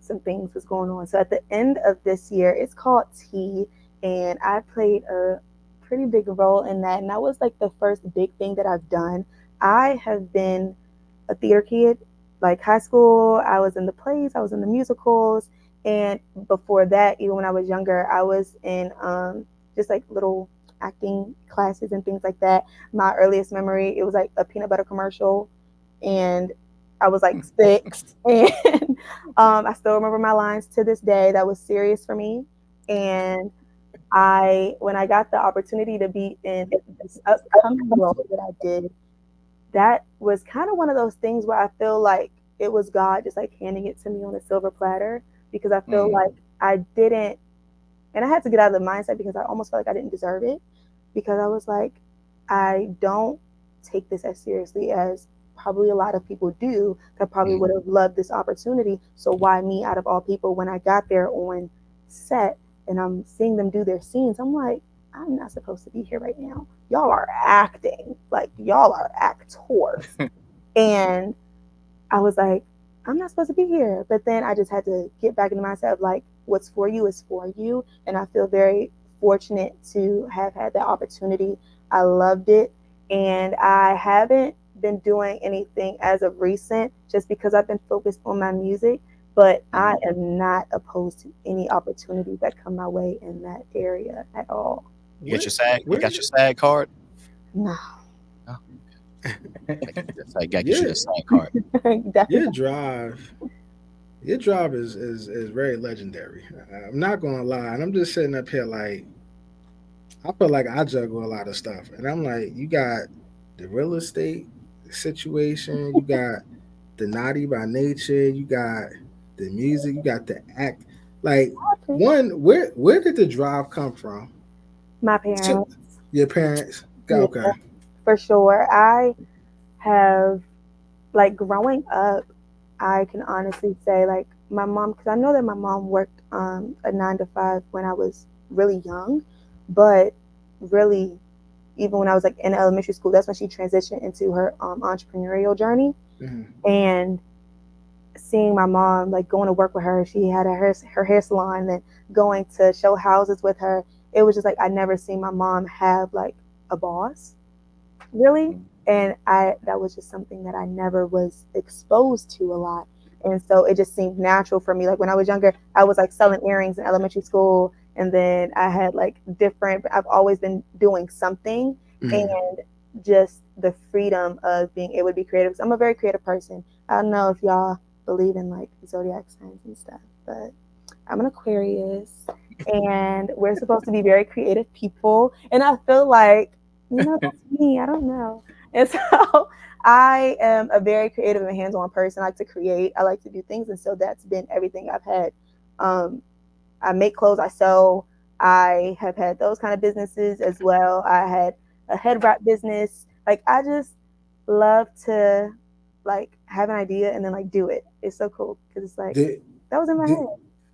some things was going on. So at the end of this year, it's called T, and I played a pretty big role in that. And that was like the first big thing that I've done. I have been a theater kid. Like high school, I was in the plays, I was in the musicals, and before that, even when I was younger, I was in just like little acting classes and things like that. My earliest memory, it was like a peanut butter commercial, and I was like 6, and I still remember my lines to this day. That was serious for me, and when I got the opportunity to be in this upcoming role that I did, that was kind of one of those things where I feel like it was God just like handing it to me on a silver platter, because I feel like I didn't, and I had to get out of the mindset because I almost felt like I didn't deserve it, because I was like, I don't take this as seriously as probably a lot of people do that probably would have loved this opportunity. So why me out of all people? When I got there on set and I'm seeing them do their scenes, I'm like, I'm not supposed to be here right now. Y'all are acting, like y'all are actors. And I was like, I'm not supposed to be here. But then I just had to get back in the mindset of like, what's for you is for you. And I feel very fortunate to have had that opportunity. I loved it. And I haven't been doing anything as of recent just because I've been focused on my music, but I am not opposed to any opportunities that come my way in that area at all. You got your SAG. You Where, got your SAG card. No. I got to get you yeah, the SAG card. Definitely. your drive, your drive is very legendary. I'm not gonna lie, and I'm just sitting up here like I feel like I juggle a lot of stuff, and I'm like, you got the real estate situation, you got the naughty by nature, you got the music, you got the act. Like one, where did the drive come from? My To parents. your parents? Yeah, Okay. for sure. I have, like, growing up, I can honestly say, like, my mom, because I know that my mom worked a 9 to 5 when I was really young, but really, even when I was like in elementary school, that's when she transitioned into her entrepreneurial journey. Mhm. And seeing my mom, like, going to work with her, she had her hair salon, and then going to show houses with her. It was just like I never seen my mom have like a boss, really. And I that was just something that I never was exposed to a lot. And so it just seemed natural for me. Like when I was younger, I was like selling earrings in elementary school, and then I had like different, I've always been doing something. Mhm. And just the freedom of being able to be creative. 'Cause I'm a very creative person. I don't know if y'all believe in like zodiac signs and stuff, but I'm an Aquarius, and we're supposed to be very creative people. And I feel like, that's me. I don't know. And so I am a very creative and hands-on person. I like to create. I like to do things, and so that's been everything I've had. Um, I make clothes. I sew. I have had those kind of businesses as well. I had a head wrap business. Like I just love to like have an idea and then like do it. It's so cool because it's like Did, that was in my did head.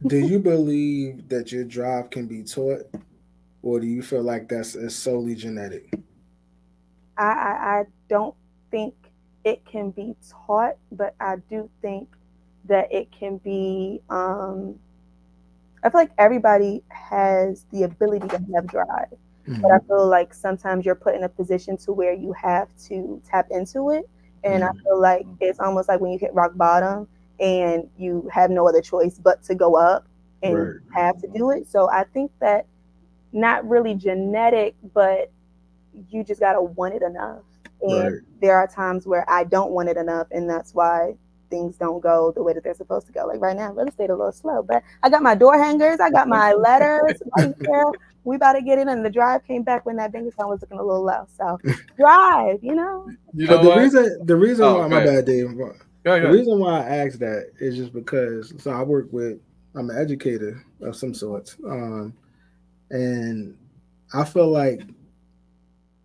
do you believe that your drive can be taught, or do you feel like that's solely genetic? I don't think it can be taught, but I do think that it can be. I feel like everybody has the ability to have drive, but I Mhm. feel like sometimes you're put in a position to where you have to tap into it. And I Mhm. feel like it's almost like when you hit rock bottom and you have no other choice but to go up and you Right. have to do it. So I think that not really genetic, but you just gotta want it enough. And Right. there are times where I don't want it enough, and that's why things don't go the way that they're supposed to go. Like right now, real estate a little slow, but I got my door hangers, I got my letters right here. We about to get in, and the drive came back when that bank account was looking a little low. So drive. You But know what? the reason Oh, why my okay. bad, Dave. Go The ahead. reason why I asked that is just because I work with I'm an educator of some sorts, and I feel like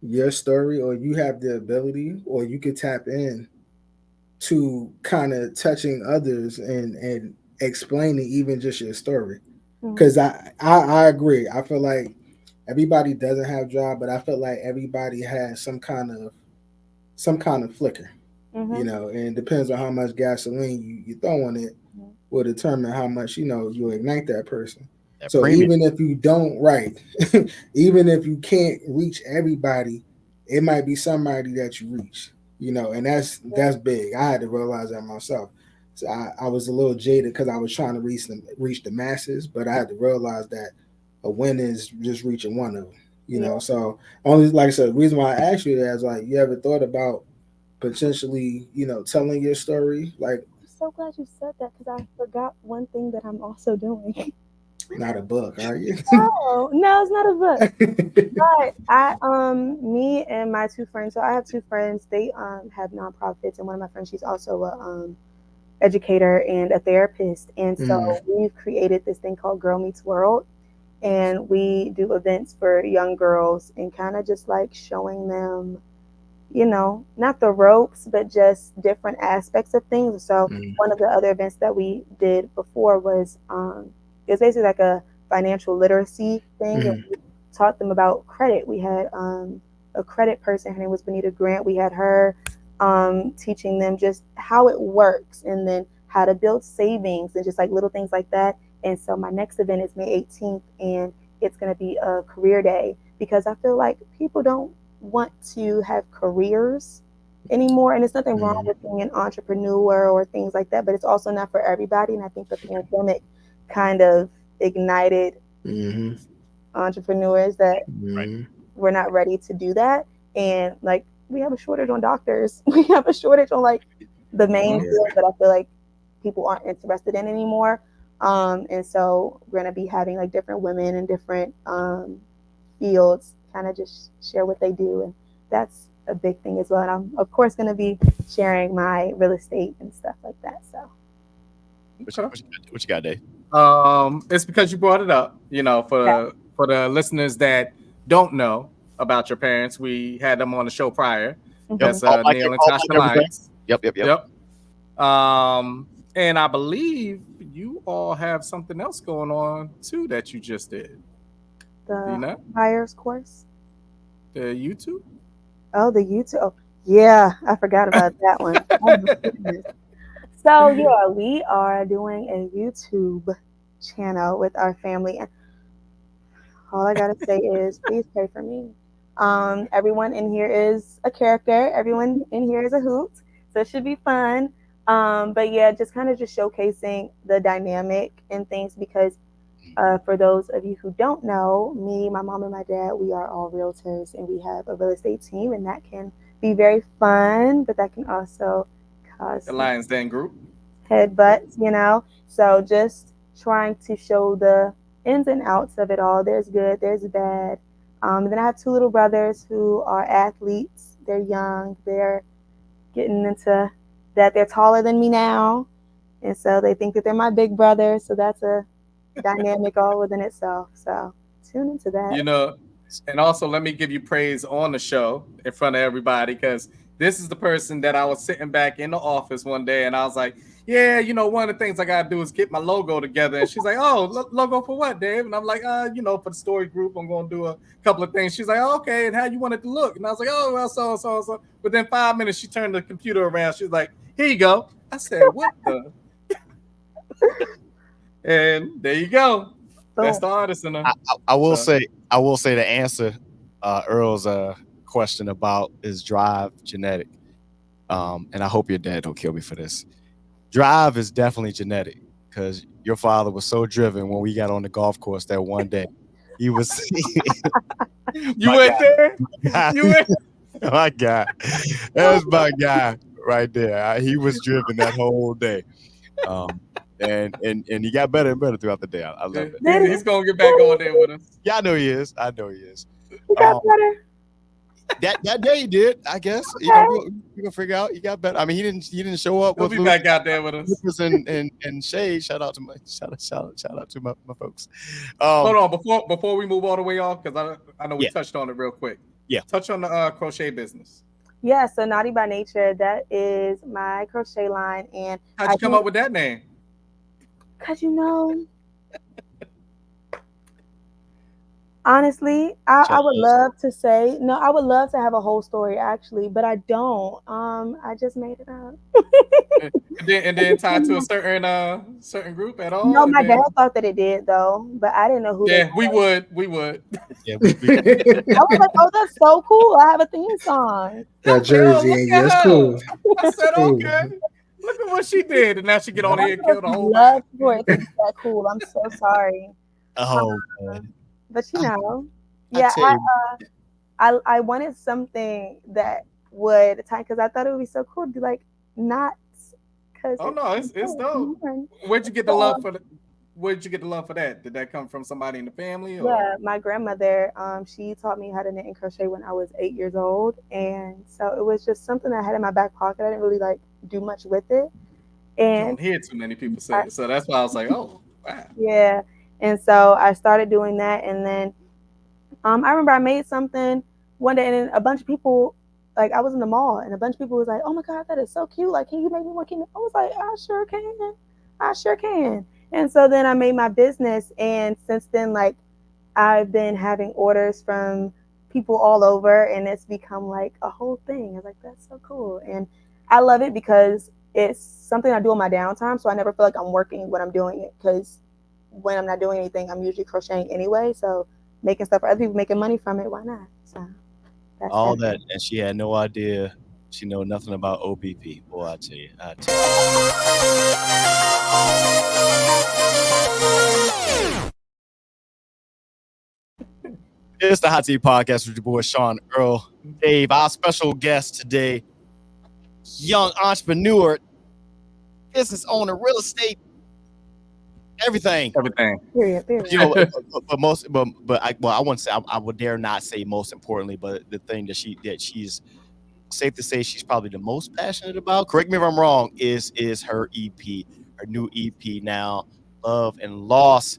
your story, or you have the ability, or you could tap in to kind of touching others and explaining even just your story. Mm-hmm. Because I agree. I feel like everybody doesn't have job, but I feel like everybody has some kind of flicker, Mm-hmm. and it depends on how much gasoline you throw on it will determine how much you ignite that person. That So premium. even if you don't even if you can't reach everybody, it might be somebody that you reach, and that's big. I had to realize that myself. So I was a little jaded because I was trying to reach the masses, but I had to realize that a win is just reaching one of them. Yeah. So only like I said, the reason why I asked you that is like you ever thought about potentially, telling your story, like I'm so glad you said that because I forgot one thing that I'm also doing. not a book, are you? No, it's not a book. But me and my two friends. So I have two friends. They have nonprofits, and one of my friends, she's also a educator and a therapist. And Mm, so we've created this thing called Girl Meets World, and we do events for young girls and kind of just like showing them, not the ropes, but just different aspects of things. So mm, one of the other events that we did before was it was basically like a financial literacy thing, and mm, we taught them about credit. We had a credit person. Her name was Benita Grant. We had her teaching them just how it works, and then how to build savings, and just like little things like that. And so my next event is May 18th, and it's going to be a career day because I feel like people don't want to have careers anymore. And it's nothing wrong Mhm. with being an entrepreneur or things like that, but it's also not for everybody. And I think the pandemic kind of ignited Mhm. entrepreneurs that Mhm. we're not ready to do that. And like we have a shortage on doctors. We have a shortage on like the main Mhm. fields that I feel like people aren't interested in anymore. And so we're gonna be having like different women in different fields kind of just share what they do, and that's a big thing as well. And I'm of course gonna be sharing my real estate and stuff like that. So Okay. What you got, Dave? It's because you brought it up. yeah, For the listeners that don't know about your parents, we had them on the show prior. Yep. That's mhm. Neil and All Tasha mic everything. Lyons. Yep. Yep. And I believe you all have something else going on too that you just did. Do you The know? buyers course. The YouTube? Oh, the YouTube. Oh, yeah, I forgot about that one. Oh my goodness. So yeah, we are doing a YouTube channel with our family, and all I gotta say is please pray for me. Everyone in here is a character. Everyone in here is a hoot, so it should be fun. But yeah, just kind of just showcasing the dynamic and things because for those of you who don't know, me, my mom, and my dad, we are all realtors and we have a real estate team, and that can be very fun, but that can also cause The some Lions Den group. Yep. headbutts. So just trying to show the ins and outs of it all. There's good, there's bad. And then I have two little brothers who are athletes. They're young, they're getting into that. They're taller than me now. And so they think that they're my big brother. So that's a dynamic all within itself. So tune into that. You know, and also let me give you praise on the show in front of everybody because this is the person that I was sitting back in the office one day and I was like, yeah, one of the things I gotta do is get my logo together. And she's like, oh, logo for what, Dave? And I'm like, for the story group, I'm gonna do a couple of things. She's like, oh, okay, and how you want it to look? And I was like, oh, well, so. Within 5 minutes, she turned the computer around. She's like, here you go. I said, what the? And there you go. That's Boom. the artist in her. I will So. say to answer Earl's question about is drive genetic. And I hope your dad don't kill me for this. Drive is definitely genetic because your father was so driven when we got on the golf course that one day. He was You my went there? guy. You went? My guy. That's my guy right there. He was driven that whole day. And he got better and better throughout the day. I love it. Did He's gonna get back on there with us. Yeah, I know he is. I know he is. he got Um, better? that day he did, I guess. Okay. We're gonna figure out he got better. I mean, he didn't show up He'll with be back out there with us. Lucas and Shade. Shout out to my folks. Hold on, before we move all the way off, because I know we Yeah. touched on it real quick. Yeah. Touch on the crochet business. Yeah, so Naughty by Nature, that is my crochet line. And How'd you come up with that name? because honestly, I would love to say no. I would love to have a whole story actually, but I don't. I just made it up. and then tied to a certain group at all. No, And my then, dad thought that it did though, but I didn't know who. yeah, we would. Yeah, I was like, oh, that's so cool. I have a theme song. Got Jersey in you. That's cool. I said, Cool. okay. Look at what she did, and now she get on here and kill the whole love vibe. for it to be that cool. I'm so sorry. Oh man. But I yeah, tell you, I wanted something that would tie because I thought it would be so cool to do like knots. Oh no, it's dope. Where'd you get the love for that? Did that come from somebody in the family? Or? Yeah, my grandmother, she taught me how to knit and crochet when I was 8 years old, and so it was just something I had in my back pocket. I didn't really like do much with it, You and don't hear too many people say it, so that's why I was like, oh wow. yeah, and so I started doing that, and then I remember I made something one day, and then a bunch of people, like I was in the mall, and a bunch of people was like, "Oh my God, that is so cute! Like, can you make me one?" I was like, I sure can." And so then I made my business, and since then, like I've been having orders from people all over, and it's become like a whole thing. I was like, that's so cool, and I love it because it's something I do in my downtime, so I never feel like I'm working when I'm doing it. Because when I'm not doing anything, I'm usually crocheting anyway. So making stuff for other people, making money from it, why not? So that's all that, and she had no idea She know nothing about OPP. Boy, I tell you. It's the Hot Seat Podcast with your boy Sean Earl. Dave, our special guest today, young entrepreneur, business owner, real estate, everything. Period. You know, but I wouldn't say I would dare not say most importantly, but the thing that she's safe to say she's probably the most passionate about. Correct me if I'm wrong. Is her EP, her new EP now, Love and Loss,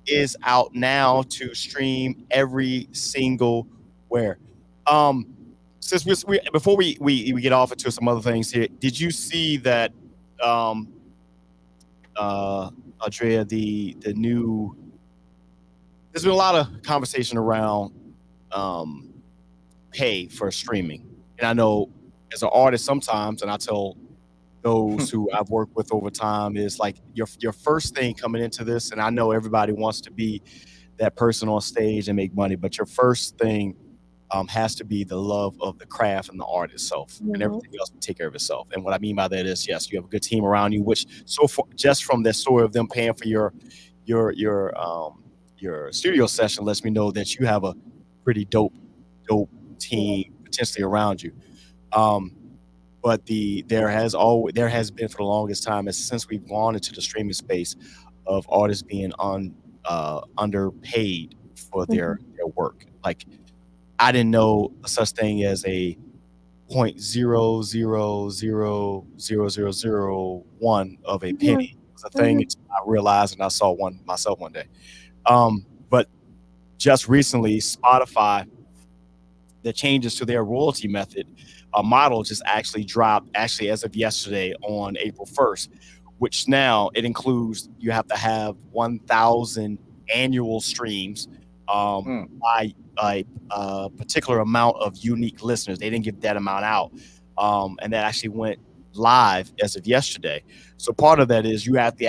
is out now to stream every single where. Since we before we get off into some other things here, did you see that Audrea, the new, there's been a lot of conversation around pay for streaming. And I know as an artist sometimes, and I tell those who I've worked with over time, is like your first thing coming into this, and I know everybody wants to be that person on stage and make money, but your first thing has to be the love of the craft and the art itself, and everything else will take care of itself. And what I mean by that is, yes, you have a good team around you, which so far, just from the story of them paying for your studio session, lets me know that you have a pretty dope team potentially around you. But there has been for the longest time, and since we've gone into the streaming space, of artists being underpaid for their work. Like, I didn't know such thing as a 0.0000001 of a penny. It was a thing I realized, and I saw one myself one day. But just recently, Spotify, the changes to their royalty method model just actually dropped, actually as of yesterday on April 1st, which now it includes, you have to have 1,000 annual streams by a particular amount of unique listeners. They didn't give that amount out. And that actually went live as of yesterday. So part of that is you have to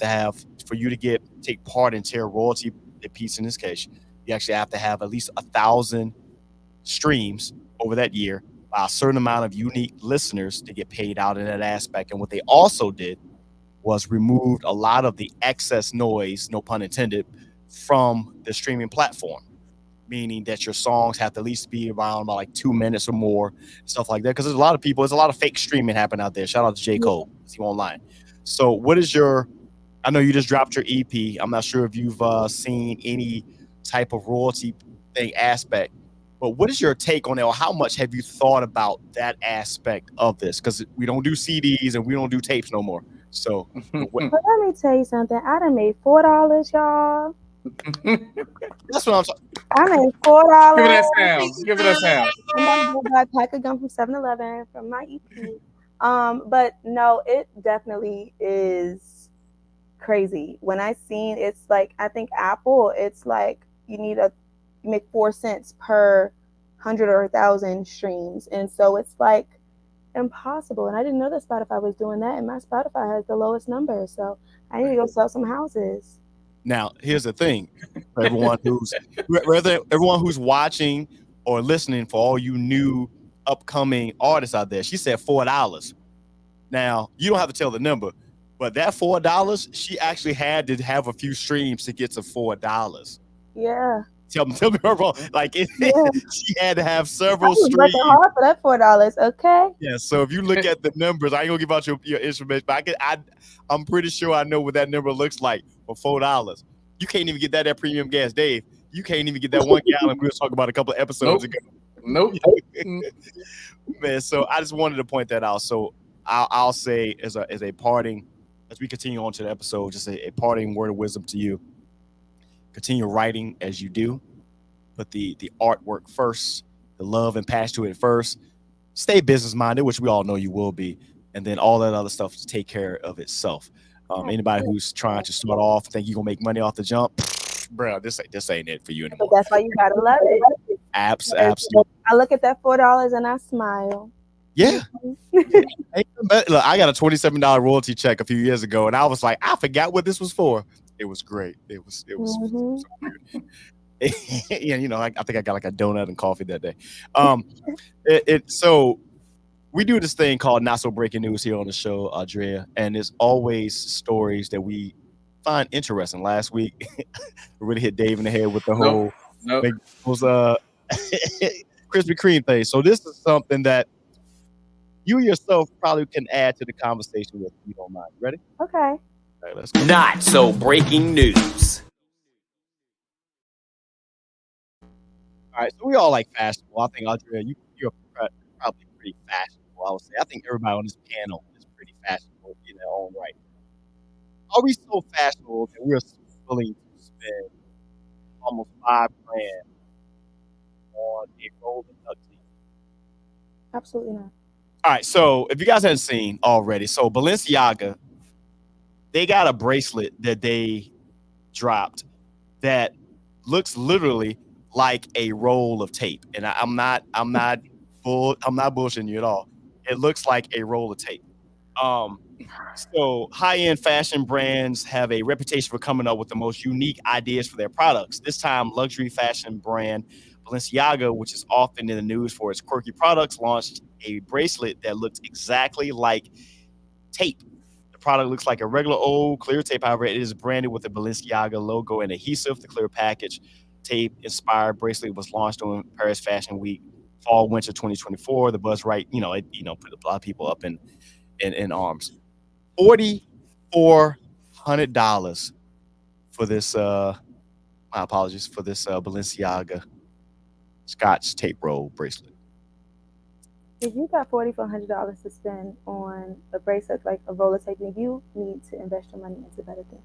have, for you to take part in their royalty piece in this case, you actually have to have at least 1,000 streams over that year by a certain amount of unique listeners to get paid out in that aspect. And what they also did was removed a lot of the excess noise, no pun intended, from the streaming platform, meaning that your songs have to at least be around about like 2 minutes or more, stuff like that. Because there's a lot of fake streaming happening out there. Shout out to J. Cole, see him online. So what is I know you just dropped your EP. I'm not sure if you've seen any type of royalty thing aspect, but what is your take on it, or how much have you thought about that aspect of this? Because we don't do CDs and we don't do tapes no more. So But let me tell you something. I done made $4, y'all. That's what I'm saying. I made $4. Give it that sound. Give it that sound. I'm about to go buy a pack of gum from 7-Eleven from my EP. But no, it definitely is crazy. When I seen, it's like, I think Apple, it's like you make 4 cents per 100 or 1,000 streams, and so it's like impossible. And I didn't know that Spotify was doing that, and my Spotify has the lowest number, so I need to go sell some houses. Now, here's the thing, for everyone who's watching or listening, for all you new upcoming artists out there, she said $4. Now, you don't have to tell the number, but that $4, she actually had to have a few streams to get to $4. Yeah. Tell me I'm wrong. Like, she had to have several streams. Working hard for that $4. Okay. Yeah. So if you look at the numbers, I ain't gonna give out your information, but I'm pretty sure I know what that number looks like for $4. You can't even get that at premium gas, Dave. You can't even get that 1 gallon we were talking about a couple of episodes ago. Nope. Man, so I just wanted to point that out. So I'll say as a parting, as we continue on to the episode, just a parting word of wisdom to you. Continue writing as you do, put the artwork first, the love and passion to it first. Stay business minded, which we all know you will be, and then all that other stuff to take care of itself. Anybody who's trying to start off think you're gonna make money off the jump, bro, this ain't it for you anymore. But that's why you gotta love it. Absolutely. I look at that $4 and I smile. Yeah. Look, I got a $27 royalty check a few years ago, and I was like, I forgot what this was for. It was great. It was so weird. Yeah, I think I got like a donut and coffee that day. So we do this thing called Not So Breaking News here on the show, Audrea, and it's always stories that we find interesting. Last week, we really hit Dave in the head with the whole Nope. McDonald's Krispy Kreme thing. So this is something that you yourself probably can add to the conversation with, if you don't mind. Ready? Okay. All right, let's go. Not so breaking news. All right, so we all like fashionable. I think, Audrea, you're probably pretty fashionable, I would say. I think everybody on this panel is pretty fashionable in their own right. Are we so fashionable that we're willing to spend almost $5,000 on a roll of duct tape? Absolutely not. All right, so if you guys haven't seen already, so Balenciaga, they got a bracelet that they dropped that looks literally like a roll of tape, and I'm not bullshitting you at all. It looks like a roll of tape. So high-end fashion brands have a reputation for coming up with the most unique ideas for their products. This time, luxury fashion brand Balenciaga, which is often in the news for its quirky products, launched a bracelet that looks exactly like tape. The product looks like a regular old clear tape. However, it is branded with the Balenciaga logo and adhesive. The clear package tape-inspired bracelet was launched on Paris Fashion Week, fall winter 2024. The buzz, right? Put a lot of people up in arms. $4,400 for this. My apologies for this Balenciaga Scotch tape roll bracelet. If you got $4,400 to spend on a bracelet like a roller tape, then you need to invest your money into better things.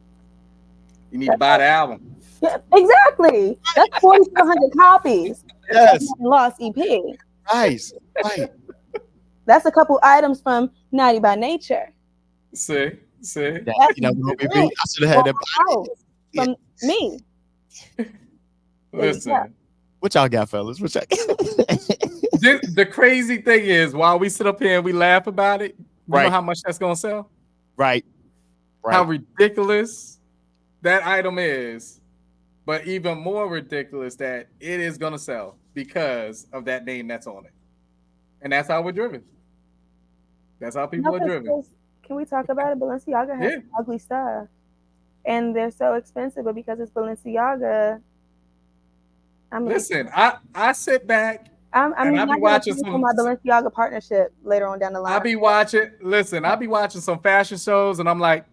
You need to buy the album. Yeah, exactly. That's 4,400 copies. Yes. Lost EP. Right. That's a couple items from Naughty by Nature. See. That's I should have had that. From me. Listen. Yeah. What y'all got, fellas? What y'all The crazy thing is, while we sit up here and we laugh about it, you know how much that's gonna sell? Right. How ridiculous that item is, but even more ridiculous that it is gonna sell because of that name that's on it. And that's how we're driven. That's how people are driven. Can we talk about it? Balenciaga has ugly stuff, and they're so expensive. But because it's Balenciaga, listen. I sit back. I'll be watching some my Balenciaga partnership later on down the line. I'll be watching some fashion shows, and I'm like,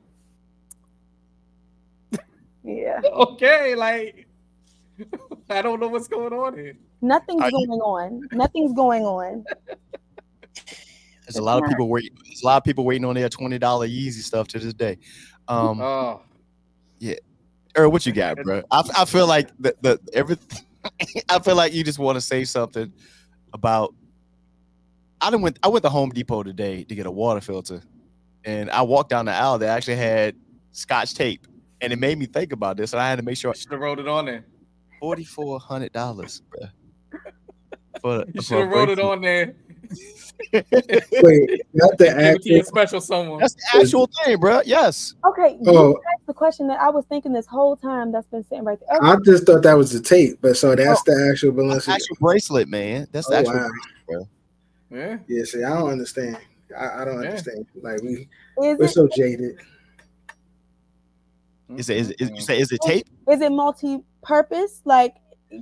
yeah, okay, like I don't know what's going on here. Nothing's going on. There's a lot of people waiting. There's a lot of people waiting on their $20 Yeezy stuff to this day. Yeah. Earl, what you got, bro? I feel like the everything. I feel like you just want to say something about. I went to Home Depot today to get a water filter, and I walked down the aisle. They actually had Scotch tape, and it made me think about this. And I had to make sure. You should have wrote it on there. $4,400, bro. You should have wrote it on there. Wait, not the actual special someone. That's the actual thing, bro. Yes. Okay. You asked the question that I was thinking this whole time. That's been sitting right there. Okay. I just thought that was the tape, but so that's the actual Balenciaga. Actual bracelet, man. That's the actual bracelet, bro. Yeah. Yeah. See, I don't understand. I don't understand. Like we're so jaded. Is it tape? Is it multi-purpose? Like,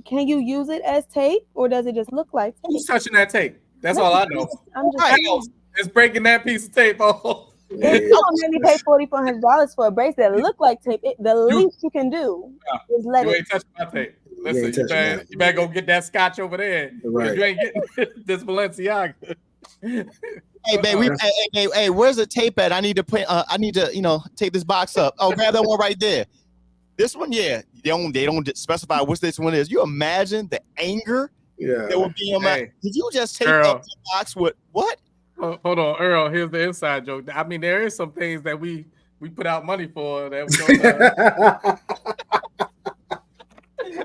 can you use it as tape, or does it just look like tape? Who's touching that tape? That's all I know. I'm just it's breaking that piece of tape off. If you don't maybe pay $4,400 for a bracelet that look like tape, the least you can do is let you it. ain't touching my tape. Listen, you better go get that scotch over there. Right. You ain't getting this Balenciaga. Hey, babe, hey, where's the tape at? I need to put. I need to, tape this box up. Oh, grab that one right there. This one, yeah. They don't specify which this one is. You imagine the anger that would be in my. Did you just tape up the box with what? Hold on, Earl. Here's the inside joke. I mean, there is some things that we put out money for that we don't.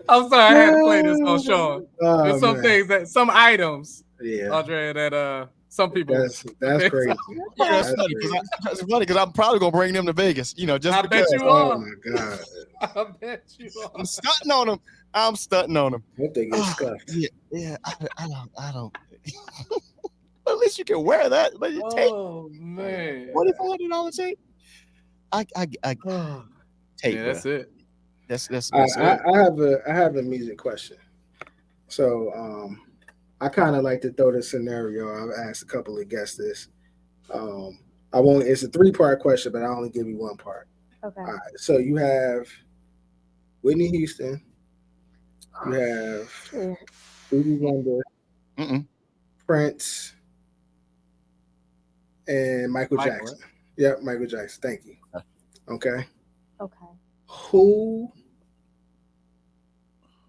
I'm sorry, I had to play this on Sean. There's some items, Audrea, that some people. That's crazy. That's funny because I'm probably gonna bring them to Vegas. Just I because. bet you are. Oh my god. I bet you are. I'm stunting on them. Hope they get scuffed. Yeah. I don't. But at least you can wear that. But you take Oh man. $2,400 tape. I Oh, tape, yeah, bro. that's it. That's I have a music question. So I kind of like to throw this scenario. I've asked a couple of guests this. I won't. It's a 3-part question, but I only give you 1 part. Okay. All right. So you have Whitney Houston. You have Yeah. Stevie Wonder, Mm-mm. Prince, and Michael Michael, Jackson. Yep, Michael Jackson. Thank you. Okay. Okay. Who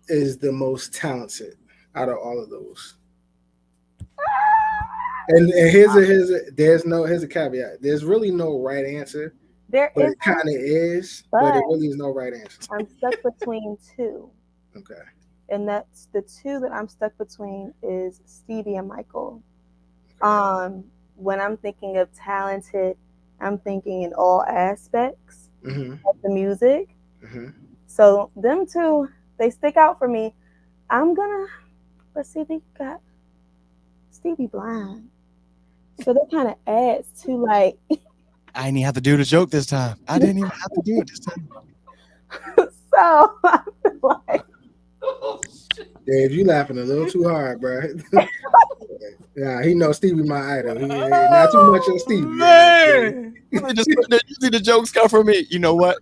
is the most talented out of all of those? And here's a caveat. There's really no right answer, There but is, it kind of is, but but it really is no right answer. I'm stuck between 2. Okay. And that's the 2 that I'm stuck between is Stevie and Michael. When I'm thinking of talented, I'm thinking in all aspects Mm-hmm. of the music. Mm-hmm. So them 2, they stick out for me. Let's see, they got Stevie blind. So that kind of adds to like, I didn't even have to do the joke this time. I didn't even have to do it this time. so I feel like, Dave, you laughing a little too hard, bro. Yeah, he knows Stevie my idol. He not too much on Stevie. man. Just you see the jokes come from me. You know what?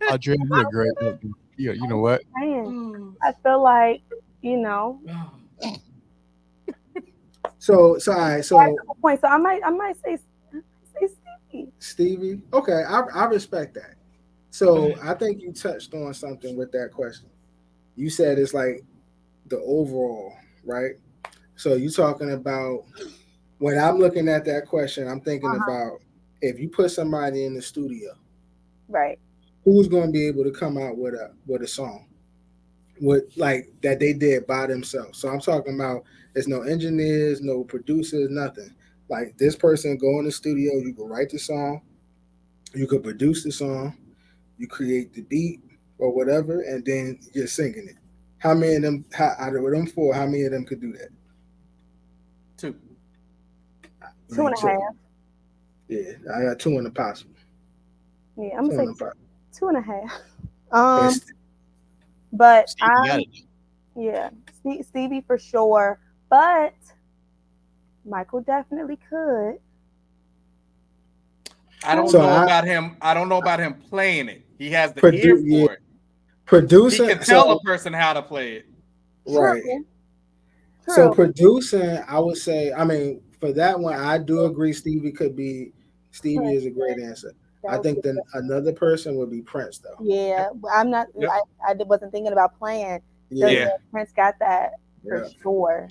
Audrea, you're a great joke. You know what? man, I feel like, you know, So all right, so point. So I might say Stevie. Stevie, okay, I respect that. So I think you touched on something with that question. You said it's like the overall, right? So you talking about when I'm looking at that question, I'm thinking about if you put somebody in the studio, Right. who's going to be able to come out with a song with like that they did by themselves. So I'm talking about there's no engineers, no producers, nothing. Like this person go in the studio, you can write the song, you could produce the song, you create the beat or whatever, and then you're singing it. How many of them? Out of them 4, how many of them could do that? 2. 2.5. Yeah, I got 2 in the possible. Yeah, I'm 2 gonna in say the 2.5. possible. But Stevie got it. yeah, Stevie for sure. But Michael definitely could. I don't know about him. I don't know about him playing it. He has the ear for it. Producing, He can tell a person how to play it. Right. True. So producing, I would say, I mean, for that one, I do agree Stevie is a great answer. I think then another person would be Prince, though. Yeah, I'm not. Yep. I wasn't thinking about playing. So Yeah. Prince got that for sure.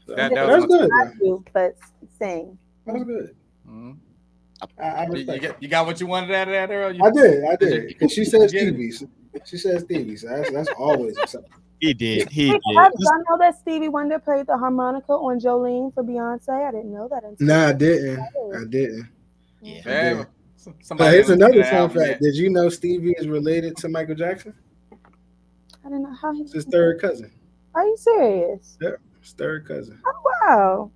So, That that's was good, I though. do, but sing. That's good. Mhm. I respect it. You got what you wanted out of that, Earl? I did. you- Because she said get it? Stevie. She said Stevie. So that's always acceptable. He did. Did y'all know that Stevie Wonder played the harmonica on Jolene for Beyonce? I didn't know that until. No, I didn't. I didn't. Yeah. Yeah, So somebody here's didn't listen to another that fun album fact. yet. Did you know Stevie is related to Michael Jackson? I didn't know how he. It's his 3rd cousin. Are you serious? Yep, his 3rd cousin. Oh wow.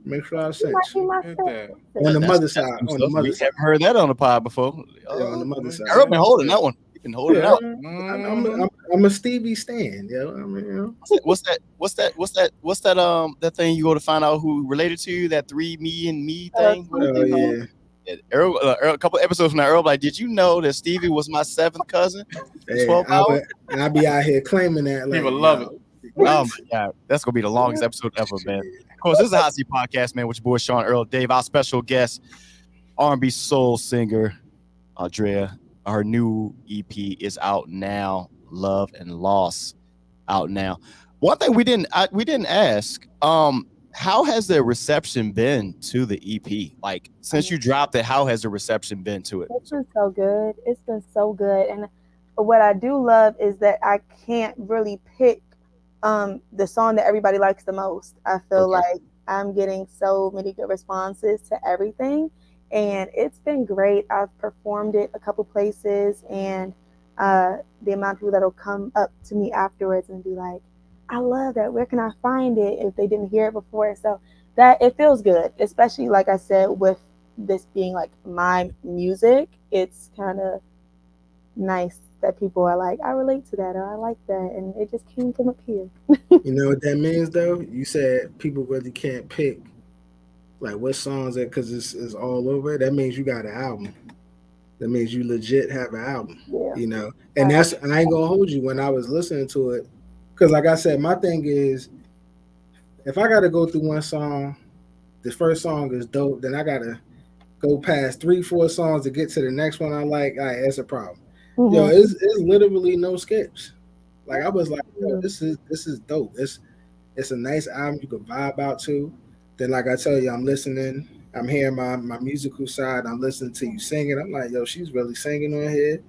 Makes a lot of He might sense. be my Look at favorite. that. On the That's mother's new side. On stuff. the We mother's side. haven't heard that on the pod before. Yeah, on the mother's side. Earl been holding that one. He been holding out. I'm a Stevie stan, yo. I mean, you know. What's that that thing you go to find out who related to you? That 3 me and me thing. Oh yeah. Earl, a couple episodes from now, Earl like, did you know that Stevie was my 7th cousin? Hey, 12 hours? I'll be out here claiming that. Like, People love it. What? Oh my god, that's gonna be the longest episode ever, man. Of course, this is a Hot Seat podcast, man, with your boy Sean, Earl, Dave. Our special guest, R&B Soul singer Audrea. Her new EP is out now. Love and Loss, out now. One thing we didn't ask, how has the reception been to the EP? Like, since you dropped it, how has the reception been to it? It's been so good. It's been so good. And what I do love is that I can't really pick the song that everybody likes the most. I feel like I'm getting so many good responses to everything, and it's been great. I've performed it a couple places, and the amount of people that'll come up to me afterwards and be like, I love that. Where can I find it if they didn't hear it before? So that it feels good, especially like I said, with this being like my music. It's kind of nice that people are like, I relate to that or I like that, and it just came from up here. You know what that means though? You said people really can't pick like what songs that because it's all over. That means you got an album. That means you legit have an album. Yeah. You know, and that's I ain't gonna hold you when I was listening to it, because like I said, my thing is if I gotta go through one song, the first song is dope, then I gotta go past 3, 4 songs to get to the next one I like. All right, that's a problem. Yo, Mhm. it's literally no skips. Like I was like, yo, this is dope. It's a nice album you can vibe out to. Then, like I tell you, I'm listening. I'm hearing my musical side. I'm listening to you singing. I'm like, yo, she's really singing on here.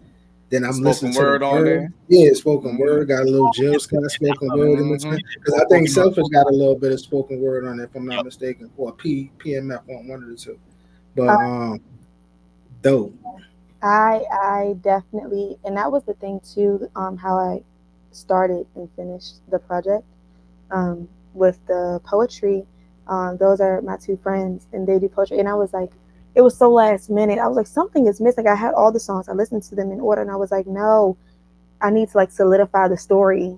Then I'm listening Spoken to the word on word. there. Yeah, spoken Mm-hmm. word. Got a little Jill Scott spoken word in Mm-hmm. between. Because I think Selfish got a little bit of spoken word on it, if I'm not mistaken, or PMF on one of the two. But Uh, dope. I definitely, and that was the thing too. How I started and finished the project with the poetry. Those are my two friends, and they do poetry. And I was like, it was so last minute. I was like, something is missing. I had all the songs. I listened to them in order, and I was like, no, I need to like solidify the story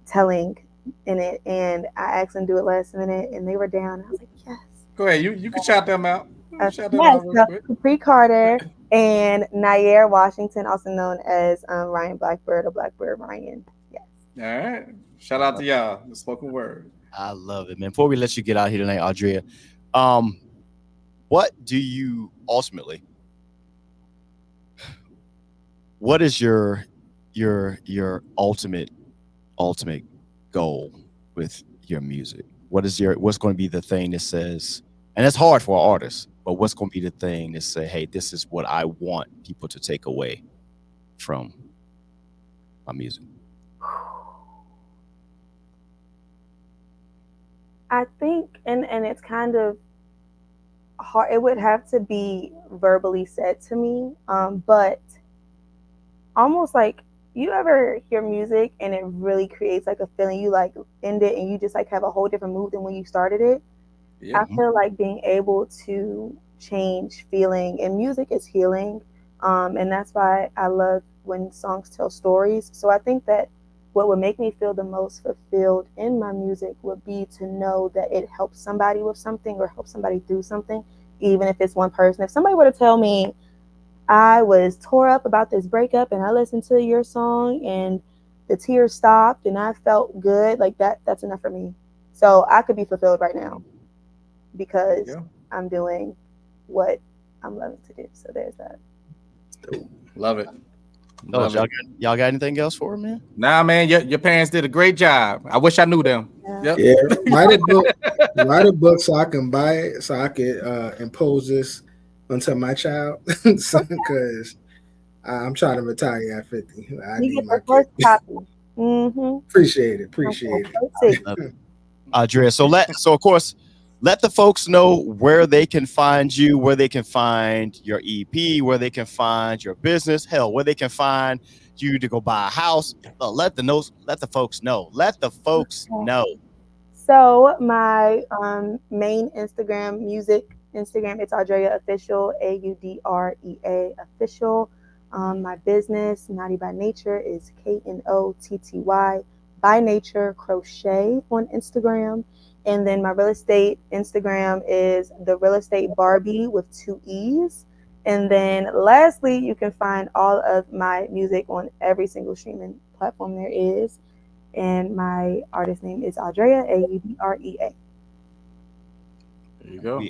telling in it. And I asked them to do it last minute, and they were down. And I was like, yes. Go ahead. You can shout them out. Shout them Yes, out real so quick. Capri Carter and Nair Washington, also known as Ryan Blackbird or Blackbird Ryan. Yes. All right. Shout out to y'all. The spoken word. I love it, man. Before we let you get out here tonight, Audrea, um, what do you ultimately? What is your ultimate goal with your music? What's going to be the thing that says, and it's hard for artists, but what's going to be the thing that say, hey, this is what I want people to take away from my music? I think, and it's kind of hard. It would have to be verbally said to me, but almost like you ever hear music and it really creates like a feeling. You like end it and you just like have a whole different mood than when you started it. Yeah. I feel like being able to change feeling, and music is healing, and that's why I love when songs tell stories. So I think that what would make me feel the most fulfilled in my music would be to know that it helps somebody with something or helps somebody through something, even if it's one person. If somebody were to tell me I was tore up about this breakup and I listened to your song and the tears stopped and I felt good, like that's enough for me. So I could be fulfilled right now because I'm doing what I'm loving to do. So there's that. Love it. Oh, y'all got anything else for me, man? Nah, man, your parents did a great job. I wish I knew them. Yeah. Yep. Yeah, write a book so I can buy it, so I can impose this onto my child, because I'm trying to retire at 50. I You need get my the first kid. copy. Mm-hmm. Appreciate it. Audrea. So of course, let the folks know where they can find you, where they can find your EP, where they can find your business, hell, where they can find you to go buy a house. Let the folks know. Let the folks know. So my main music Instagram, it's Audrea Official, AUDREA Official. My business, Naughty by Nature, is KNOTTY by Nature Crochet on Instagram. And then my real estate Instagram is the Real Estate Barbie with 2 E's. And then lastly, you can find all of my music on every single streaming platform there is. And my artist name is Audrea, AUDREA. There you go.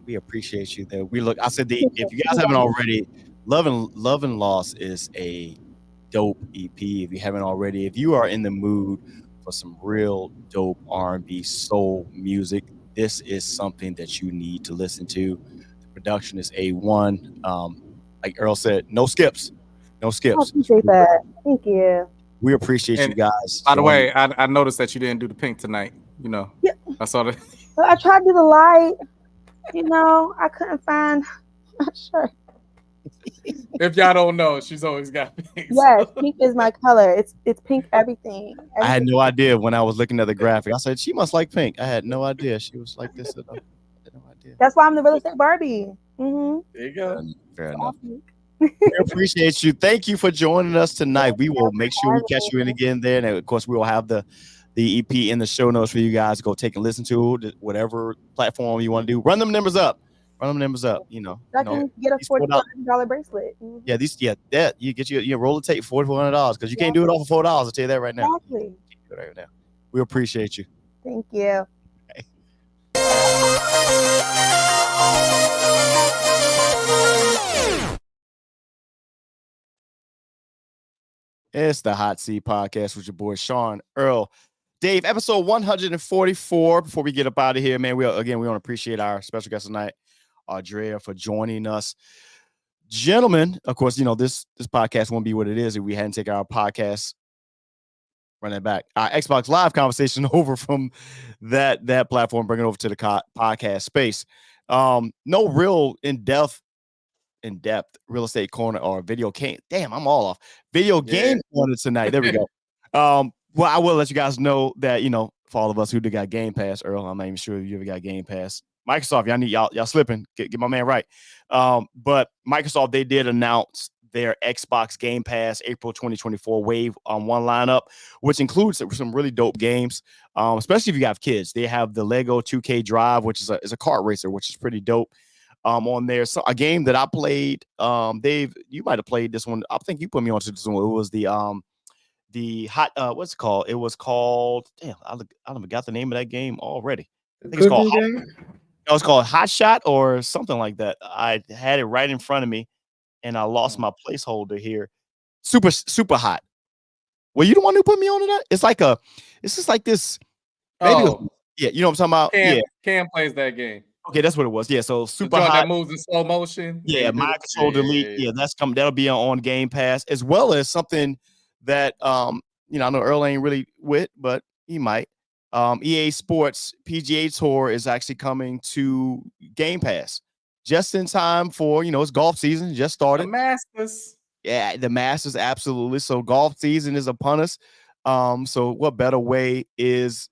We appreciate you there. I said if you guys haven't already, Love and Loss is a dope EP. If you haven't already, if you are in the mood for some real dope R&B soul music, this is something that you need to listen to. The production is A1. Like Earl said, no skips. No I skips. appreciate that. Thank you. We appreciate And you guys. by the way, I noticed that you didn't do the pink tonight. Yeah. I saw that. Well, I tried to do the light. I couldn't find my shirt. If y'all don't know, she's always got pink. Yes, So. pink is my color. It's pink everything. I had Everything. no idea when I was looking at the graphic. I said she must like pink. I had no idea she was like this at all. I had no idea. That's why I'm the real estate Barbie. There you go. Fair It's enough. all pink. We appreciate you. Thank you for joining us tonight. We will make sure we catch you in having again there. And of course, we will have the EP in the show notes for you guys to go take and listen to whatever platform you want to do. Run them numbers up. Run them numbers up. I can get a these $4,400 bracelet. Yeah, you get you roll the tape $4,400 because you can't do it off of $4. I'll tell you that right now. Exactly. Right now. We appreciate you. Thank you. It's the Hot Seat Podcast with your boy Sean, Earl, Dave, episode 144. Before we get up out of here, man, we want to appreciate our special guest tonight, Audrea, for joining us. Gentlemen, of course, this podcast won't be what it is if we hadn't taken our podcast, run it back, our Xbox Live conversation over from that platform, bring it over to the podcast space. No real in-depth real estate corner or video game. Damn, I'm all off. Video game corner tonight. There we go. Well, I will let you guys know that, for all of us who got Game Pass, Earl, I'm not even sure if you ever got Game Pass. Microsoft, y'all slipping. Get my man right. But Microsoft, they did announce their Xbox Game Pass April 2024 Wave on one lineup, which includes some really dope games, especially if you have kids. They have the Lego 2K Drive, which is a kart racer, which is pretty dope. On there, so a game that I played, Dave, you might have played this one. I think you put me onto this one. It was the hot, what's it called? It was called, damn, I forgot the name of that game already. I think it's called it was called Hot Shot or something like that. I had it right in front of me, and I lost my placeholder here. Super hot. Well, you the one who put me on to that? It's just like this. Yeah, you know what I'm talking about? Cam plays that game. Okay, that's what it was. Yeah, so super hot. That moves in slow motion. Yeah, my control delete. Yeah, that's coming. That'll be on Game Pass, as well as something that I know Earl ain't really with, but he might. EA Sports PGA Tour is actually coming to Game Pass just in time for it's golf season just started. The Masters. Yeah, the Masters, absolutely. So golf season is upon us. So what better way to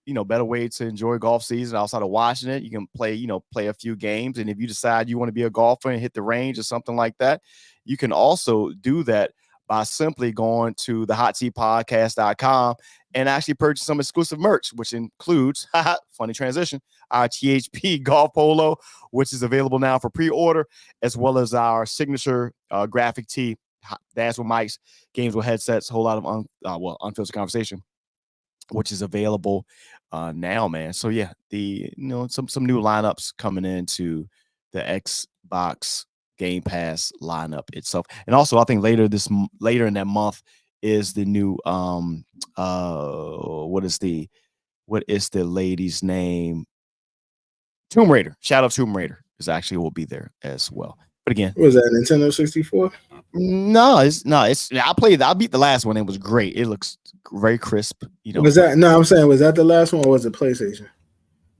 enjoy golf season outside of watching it? You can play a few games. And if you decide you want to be a golfer and hit the range or something like that, you can also do that by simply going to the HOTSEEDpodcast.com and actually purchase some exclusive merch, which includes, funny transition, our THP golf polo, which is available now for pre-order, as well as our signature graphic tee, Dance with Mics, Games with Headsets, whole lot of unfiltered conversation, which is available now, man. So yeah, some new lineups coming into the Xbox Game Pass lineup itself, and also I think later in that month is the new what is the lady's name? Tomb Raider, Shadow of Tomb Raider is actually will be there as well. But again, was that Nintendo 64? No, it's I beat the last one. It was great. It looks very crisp. Was that the last one or was it PlayStation?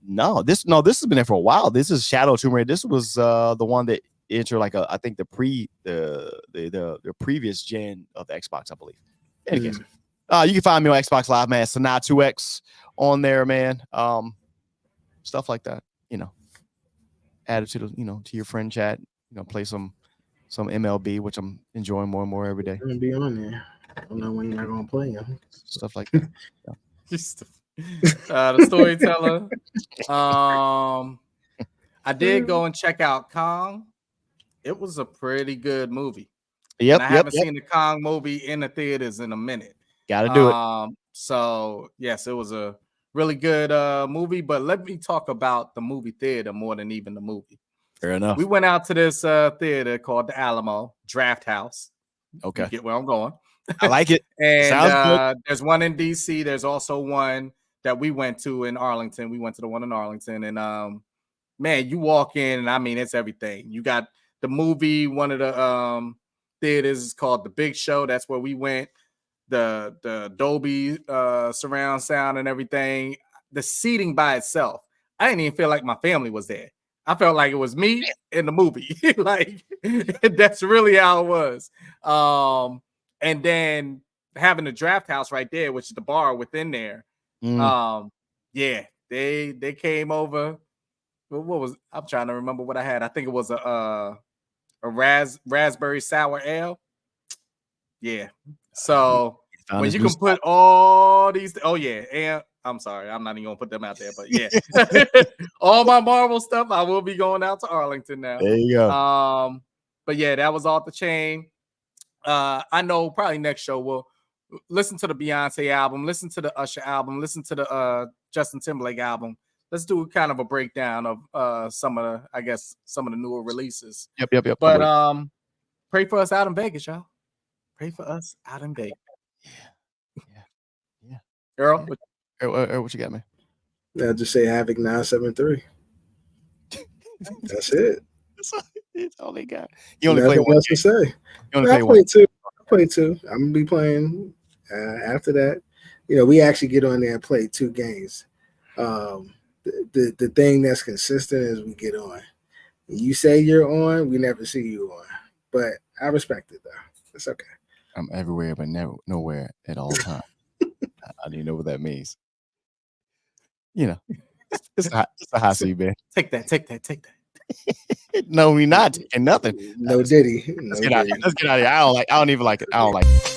No, this has been there for a while. This is Shadow of Tomb Raider. This was the one that entered I think the previous gen of the Xbox, I believe. In any case, you can find me on Xbox Live, man. Sanaa 2X on there, man. Stuff like that. Add it to the to your friend chat. Play some MLB, which I'm enjoying more and more every day. Gonna be on there. I don't know when you're gonna play them. Stuff like that. The storyteller. I did go and check out Kong. It was a pretty good movie. Yep. I haven't seen the Kong movie in the theaters in a minute. Gotta do it. So yes, it was a really good movie. But let me talk about the movie theater more than even the movie. Fair enough. We went out to this theater called the Alamo Draft House. Okay. You get where I'm going. I like it. And Sounds good. There's one in DC. There's also one that we went to in Arlington. We went to the one in Arlington. And man, you walk in and I mean, it's everything. You got the movie, one of the theaters is called The Big Show. That's where we went. The Dolby surround sound and everything. The seating by itself. I didn't even feel like my family was there. I felt like it was me in the movie. Like that's really how it was. And then having the draft house right there, which is the bar within there. Yeah, they came over. What was I'm trying to remember what I had. I think it was a raspberry sour ale. Yeah. So when you can put all these, oh yeah, and I'm sorry, I'm not even gonna put them out there, but yeah, all my Marvel stuff, I will be going out to Arlington now. There you go. But yeah, that was off the chain. I know probably next show we'll listen to the Beyonce album, listen to the Usher album, listen to the Justin Timberlake album. Let's do kind of a breakdown of some of the newer releases. Yep. But pray for us out in Vegas, y'all. Pray for us out in Vegas. Yeah. Earl, what you got, man? I'll just say Havoc 973. That's it. That's all they got. You only play one game. To say. You only I play one. play two. I'm gonna be playing after that. We actually get on there and play 2 games. The thing that's consistent is we get on. You say you're on, we never see you on. But I respect it though. It's okay. I'm everywhere, but never nowhere at all times. I don't even know what that means. It's a hot seat, man. Take that. No, we not taking nothing. No Diddy. Let's get out of here. I don't even like it. I don't like it.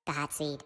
The hot seed.